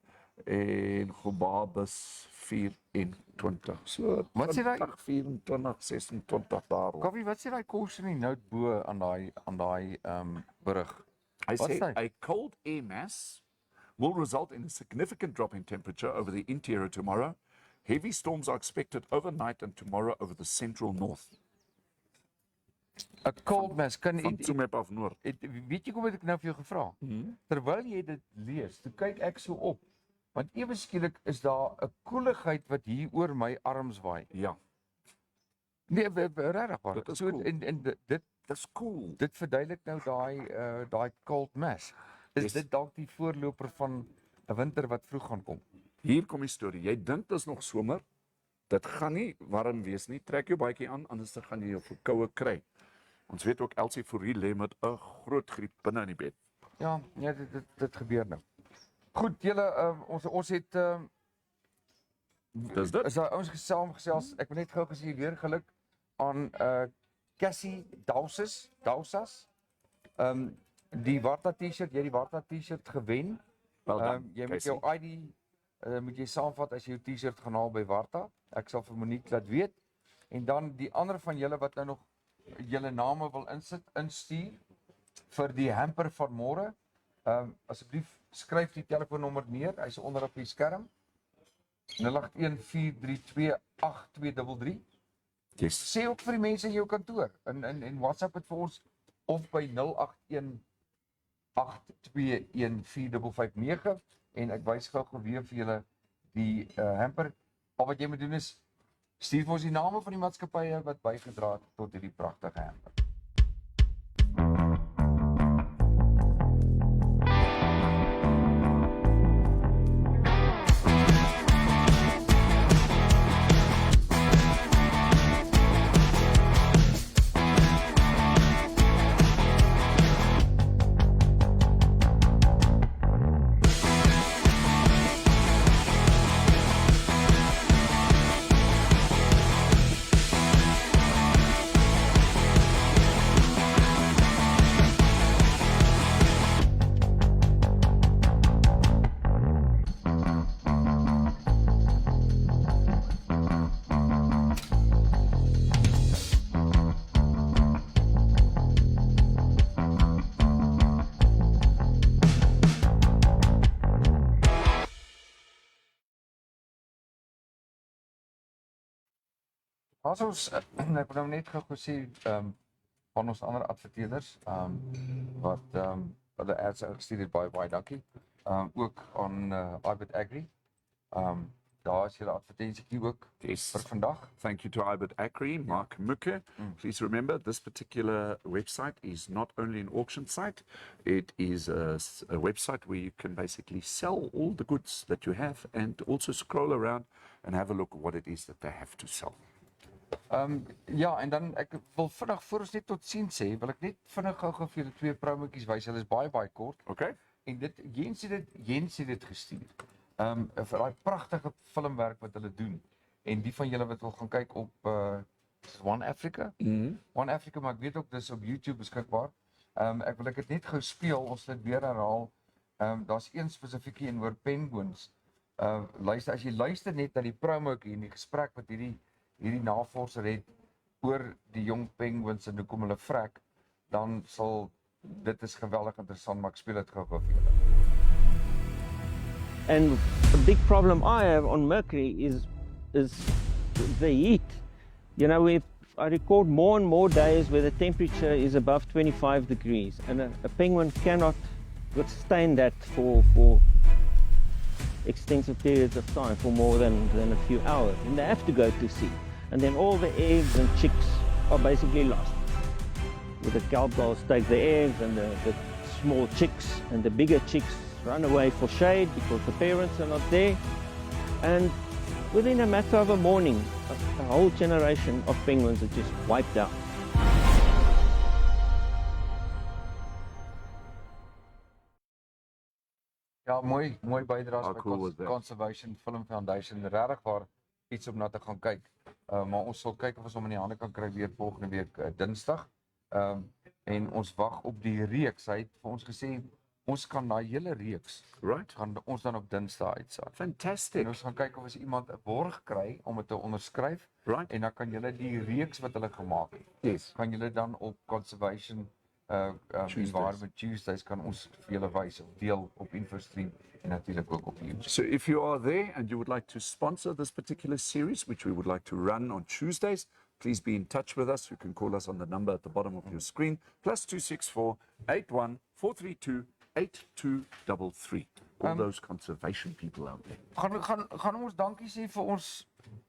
B: en Gobabis 24. So
A: Wat sê daai
B: 24, 26 daar.
A: Kaffie, wat sê daai cautionary note bo aan daai berig?
B: I
A: What's
B: say
A: that?
B: a cold air mass will result in a significant drop in temperature over the interior tomorrow. Heavy storms are expected overnight and tomorrow over the central north.
A: 'n Cold mass kan
B: Van Tsumeb af noord.
A: weet jy kom het ek nou vir jou gevra? Terwyl jy dit lees, toe kyk ek so op. Want ewe skielik is daar 'n koeligheid wat hier oor my arms waai.
B: Ja,
A: Nee, regtig waar.
B: Dit is
A: So
B: cool.
A: en
B: that's cool.
A: dit verduidelik nou daai cold mass. Is
B: Yes.
A: dit dalk die voorloper van 'n winter wat vroeg gaan kom?
B: Hier kom die storie. Jy dink dit is nog somer. Dit gaan nie warm wees nie. Trek jou baadjie aan, anders dan gaan jy 'n verkoue kry. Ons weet ook Elsie Fourie lê met 'n groot griep binne in die bed.
A: Ja, dit gebeur nou. Goed, julle ons het
B: Dis dit.
A: is daar ons saamgesels. Ek wil net gou gesê weer geluk aan Cassie Dausas. Die Warta T-shirt, jy het die Warta T-shirt gewen.
B: Wel dan,
A: Jy moet jou ID moet jy saamvat as jy jou T-shirt gaan haal by Warta. Ek sal vir Monique laat weet. En dan die ander van julle wat nou nog julle name wil instuur vir die hamper van môre. Asseblief skryf die telefoonnommer neer. Hy's onder op die skerm. 0814328233.
B: Yes.
A: Sê ook vir die mense in jou kantoor en WhatsApp dit vir ons of by 0818214559 en ek wys gou weer vir julle die hamper. Al wat jy moet doen is stuur vir ons die name van die maatskappye wat bygedra het tot hierdie pragtige hamper. As ons ek wil nou net gou sê van ons ander adverteerders wat hulle ads gestuur het, baie dankie. Ook aan Arbit Agri. Daar is julle advertensietjie ook
B: Yes.
A: vir vandag.
B: Thank you to Albert Acri, Mark Mukke. Please remember, this particular website is not only an auction site, it is a website where you can basically sell all the goods that you have and also scroll around and have a look at what it is that they have to sell.
A: Ja, en dan ek wil vinnig voor ons net tot sien sê, wil ek net vinnig gou vir julle twee promotjies wys. Hulle is baie kort.
B: Okay?
A: En Jens het dit gestuur. Vir daai pragtige filmwerk wat hulle doen. En die van julle wat wil gaan kyk op One Africa. One Africa, maar ek weet ook dis op YouTube beskikbaar. Ek wil dit net gou speel, ons dit weer herhaal. Daar's een spesifieke een oor penguins. Luister, as jy luister net na die promotjie en die gesprek wat hierdie navorser het oor die jong penguins en hoekom hulle vrek, dan sal dit is geweldig interessant, maar ek speel dit gou vir julle.
D: And the big problem I have on Mercury is the heat. You know, I record more and more days where the temperature is above 25 degrees, and a penguin cannot withstand that for extensive periods of time, for more than a few hours, and they have to go to sea. And then all the eggs and chicks are basically lost. With the kelp gulls take the eggs and the small chicks, and the bigger chicks run away for shade because the parents are not there. And within a matter of a morning, a whole generation of penguins are just wiped out.
A: Ja, mooi bydraes
B: How
A: by
B: cool was that?
A: Conservation Film Foundation. Regtig waar iets om na te gaan kyk. Maar ons sal kyk of ons hom in die hande kan kry weer volgende week Dinsdag. En ons wag op die reeks. Hy het vir ons gesê ons kan daai hele reeks gaan ons dan op Dinsdag uitsaai.
B: Fantastic.
A: En ons gaan kyk of ons iemand 'n borg kry om dit te onderskryf. En dan kan julle die reeks wat hulle gemaak het, kan julle dan op Conservation Environment Tuesdays kan ons vir julle wys of deel op InfoStream en natuurlik ook op YouTube.
B: So if you are there and you would like to sponsor this particular series, which we would like to run on Tuesdays, please be in touch with us. You can call us on the number at the bottom of your screen, +264 81 432 8233. All those conservation people out there.
A: Gaan ons dankie sê vir ons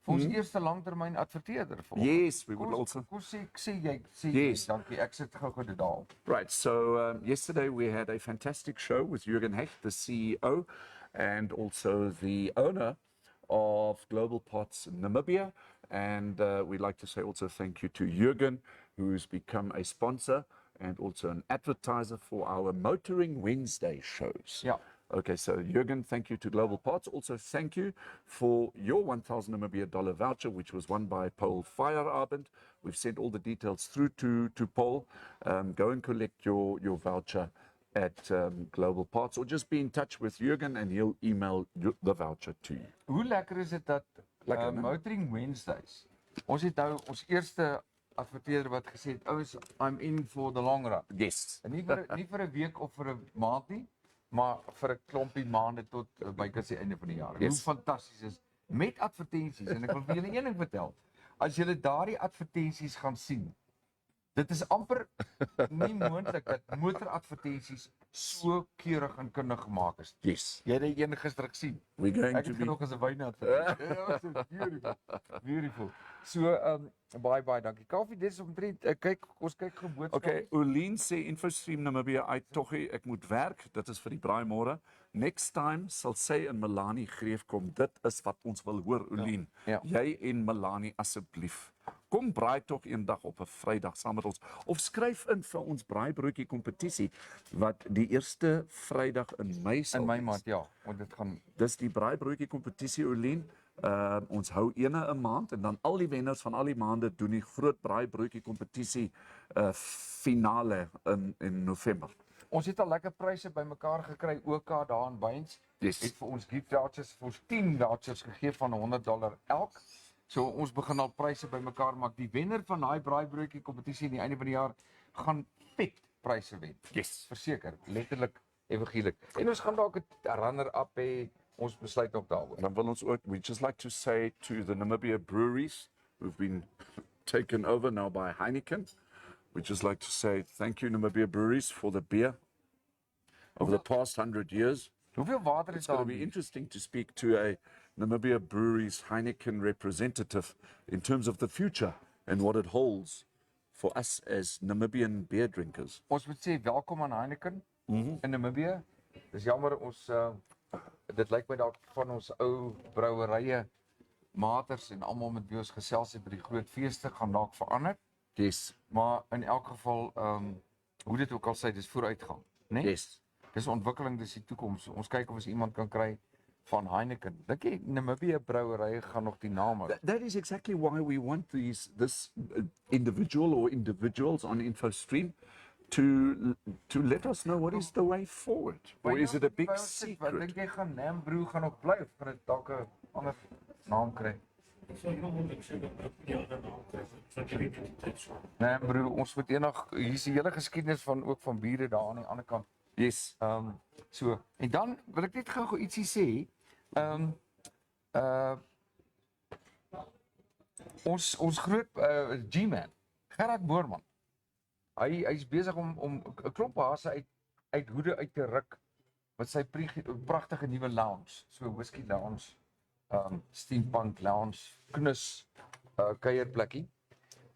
A: eerste langtermyn adverteerder.
B: Yes, we would also.
A: Kom sê jy dankie. Ek sit gou dit daar.
B: Right, so yesterday we had a fantastic show with Jürgen Hecht, the CEO, and also the owner of Global Pots Namibia. And we'd like to say also thank you to Jürgen, who's become a sponsor and also an advertiser for our Motoring Wednesday shows.
A: Yeah.
B: Okay, so Jürgen, thank you to Global Pots. Also, thank you for your 1,000 Namibia dollar voucher, which was won by Paul Feyerabend. We've sent all the details through to Paul. Go and collect your voucher at Global Pots, or just be in touch with Jürgen and he'll email the voucher to you.
A: Hoe lekker is dit dat Motoring Wednesdays. Ons het nou ons eerste adverteerder wat gesê het, "Ouens, I'm in for the long run."
B: Yes.
A: En nie vir 'n week of vir 'n maand nie, maar vir 'n klompie maande tot bykans die einde van die jaar.
B: Yes.
A: Hoe fantasties is met advertensies, en ek wil vir julle een ding vertel. As julle daardie advertensies gaan sien, dit is amper nie moontlik dat motoradvertensies so keurig en kundig gemaak is.
B: Yes.
A: Jy het die een gister gesien.
B: We're going
A: Ek
B: to
A: het
B: be.
A: genoeg as 'n wynadvertensie. Beautiful. Beautiful. So baie dankie. Kaufee, dis omtrent ons kyk geboodskap.
B: Okay, Oline sê InfoStream Namibia uit toggie, ek moet werk. Dit is vir die braai môre. Next time sal sy en Melanie Greef kom. Dit is wat ons wil hoor, Oline.
A: Ja.
B: Jy en Melanie asseblief. Kom braai tog eendag op 'n Vrydag saam met ons of skryf in vir ons braaibroodjie kompetisie wat die eerste Vrydag in Mei sal
A: In my
B: wees.
A: maand, ja, want dit gaan
B: Dis die braaibroodjie kompetisie, Oline. Ons hou ene 'n maand en dan al die wenners van al die maande doen die groot braaibroodjie kompetisie finale in November.
A: Ons het al lekker pryse bymekaar gekry, OK daar in Byns.
B: Yes.
A: Het vir ons gift vouchers, vir ons 10 vouchers gegee van $100 elk. So ons begin al pryse bymekaar maak. Die wenner van daai braaibroodjie kompetisie aan die einde van die jaar gaan vet pryse wen.
B: Yes.
A: Verseker, letterlik evangielik. En ons gaan dalk 'n runner-up hê. Ons besluit nog daaroor.
B: En dan wil ons ook, we just like to say to the Namibia breweries who've been taken over now by Heineken, we just like to say thank you Namibia breweries for the beer over the past 100 years.
A: Hoeveel water is
B: It's going
A: daar?
B: to be interesting to speak to a Namibia breweries Heineken representative in terms of the future and what it holds for us as Namibian beer drinkers.
A: Ons moet sê welkom aan Heineken in Namibië. Dis jammer ons dit lyk my dalk van ons ou brouwerye maters en almal met wie ons gesels het by die groot feeste gaan dalk verander.
B: Yes.
A: Maar in elk geval hoe dit ook al sê, dis vooruitgang, né?
B: Yes.
A: Dis ontwikkeling, dis die toekoms. Ons kyk of ons iemand kan kry van Heineken. Dink jy Namibië brouwerye gaan nog die naam hou?
B: That is exactly why we want this individual or individuals on InfoStream to let us know what is the way forward. Or is it a big
A: Wat
B: secret?
A: dink jy gaan Nambrew gaan nog bly of gaan dit dalk 'n ander naam kry? Nambrew, ons moet eendag hier's die hele geskiedenis van ook van biere daar aan die ander kant.
B: Yes.
A: So, en dan wil ek net gou ietsie sê. Ons groot G-man, Gerard Moorman. Hy's besig om 'n klomp hase uit hoede uit te ruk met sy pragtige nuwe lounge, so whisky lounge, steampunk lounge, knus kuierplekkie.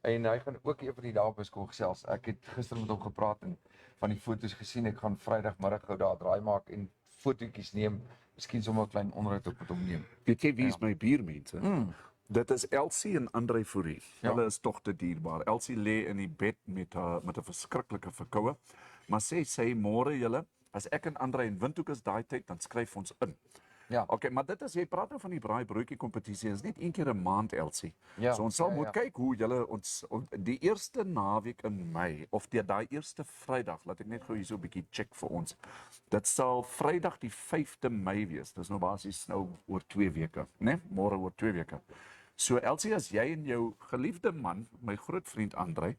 A: En hy gaan ook een van die dae beskoor gesels. Ek het gister met hom gepraat en van die foto's gesien. Ek gaan Vrydagmiddag gou daar draai maak en fotootjies neem. Miskien sommer 'n klein onderhoud op met hom neem.
B: Weet jy wie is my biermense? Dit is Elsie en André Fourie. Hulle is tog te dierbaar. Elsie lê in die bed met 'n verskriklike verkoue. Maar sê môre julle, as ek en André in Windhoek is daai tyd, dan skryf ons in.
A: Ja.
B: Okay, maar dit is, jy praat nou van die braai broodjie kompetisie, is net een keer 'n maand, Elsie.
A: Ja,
B: So ons sal moet kyk hoe julle ons die eerste naweek in Mei of daai eerste Vrydag, laat ek net gou hier so 'n bietjie check vir ons. Dit sal Vrydag die 5de Mei wees. Dis nou basies nou oor 2 weke, né? Môre oor 2 weke. So Elsie, as jy en jou geliefde man, my groot vriend André,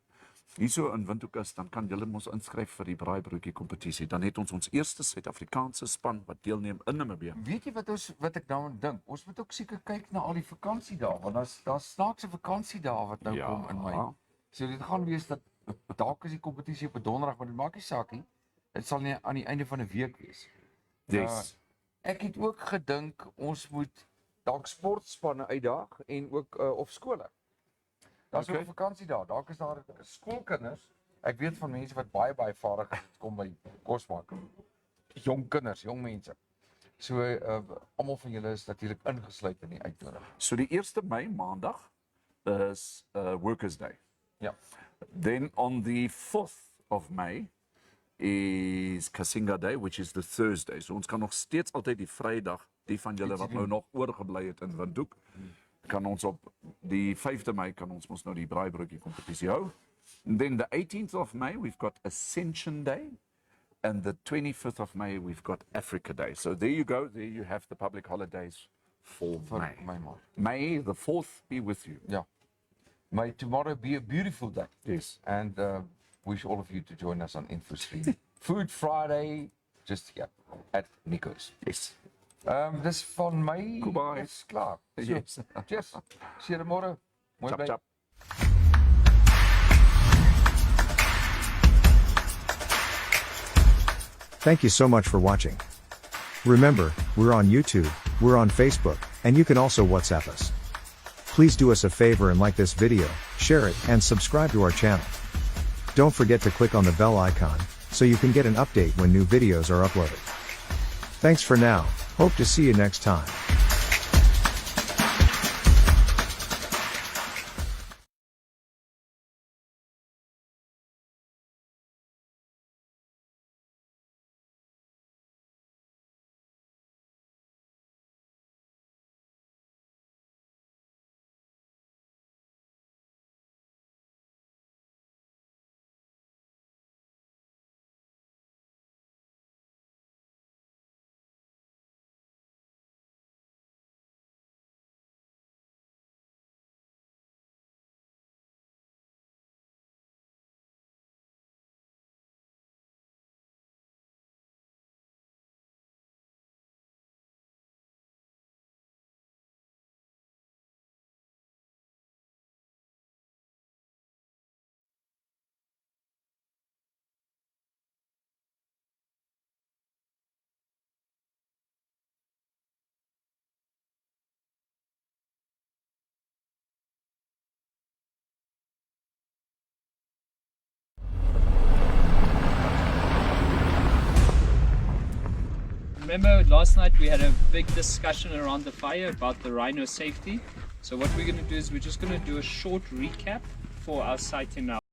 B: hierso in Windhoek is, dan kan julle ons inskryf vir die braaibroodjie kompetisie. Dan het ons eerste Suid-Afrikaanse span wat deelneem in Namibië.
A: Weet jy wat ek nou dink? Ons moet ook seker kyk na al die vakansiedae, want daar's snaakse vakansiedae wat nou kom in Mei. So dit gaan wees dat dalk is die kompetisie op 'n donderdag, maar dit maak nie saak nie. Dit sal nie aan die einde van 'n week wees.
B: Yes.
A: Ek het ook gedink ons moet dalk sportspanne uitdaag en ook of skole. Daar's ook 'n vakansiedag. Dalk is daar skoolkinders. Ek weet van mense wat baie vaardig is kom by kos maak. Jong kinders, jong mense. So almal van julle is natuurlik ingesluit in die uitnodiging.
B: So die 1 Mei maandag is Workers Day.
A: Ja.
B: Then on the 4th of May is Kasinga Day, which is the Thursday. So ons kan nog steeds altyd die Vrydag, die van julle wat nou nog oorgebly het in Windhoek, kan ons op die 5de Mei kan ons mos nou die braaibroodjie kompetisie hou. And then the 18th of May we've got Ascension Day, and the 25th of May we've got Africa Day. So there you go, there you have the public holidays for May. May the 4th be with you.
A: Yeah. May tomorrow be a beautiful day.
B: Yes.
A: And wish all of you to join us on InfoStream. Food Friday, just here at Nico's.
B: Yes.
A: Dis van my.
B: Goodbye.
A: Is klaar. So,
B: Yes.
A: Cheers. Sien julle môre. Mooi
B: Chap,
A: bly.
B: chap.
E: Thank you so much for watching. Remember, we're on YouTube, we're on Facebook, and you can also WhatsApp us. Please do us a favor and like this video, share it, and subscribe to our channel. Don't forget to click on the bell icon, so you can get an update when new videos are uploaded. Thanks for now, hope to see you next time.
F: Remember last night we had a big discussion around the fire about the rhino safety. So what we're going to do is we're just going to do a short recap for our site in now.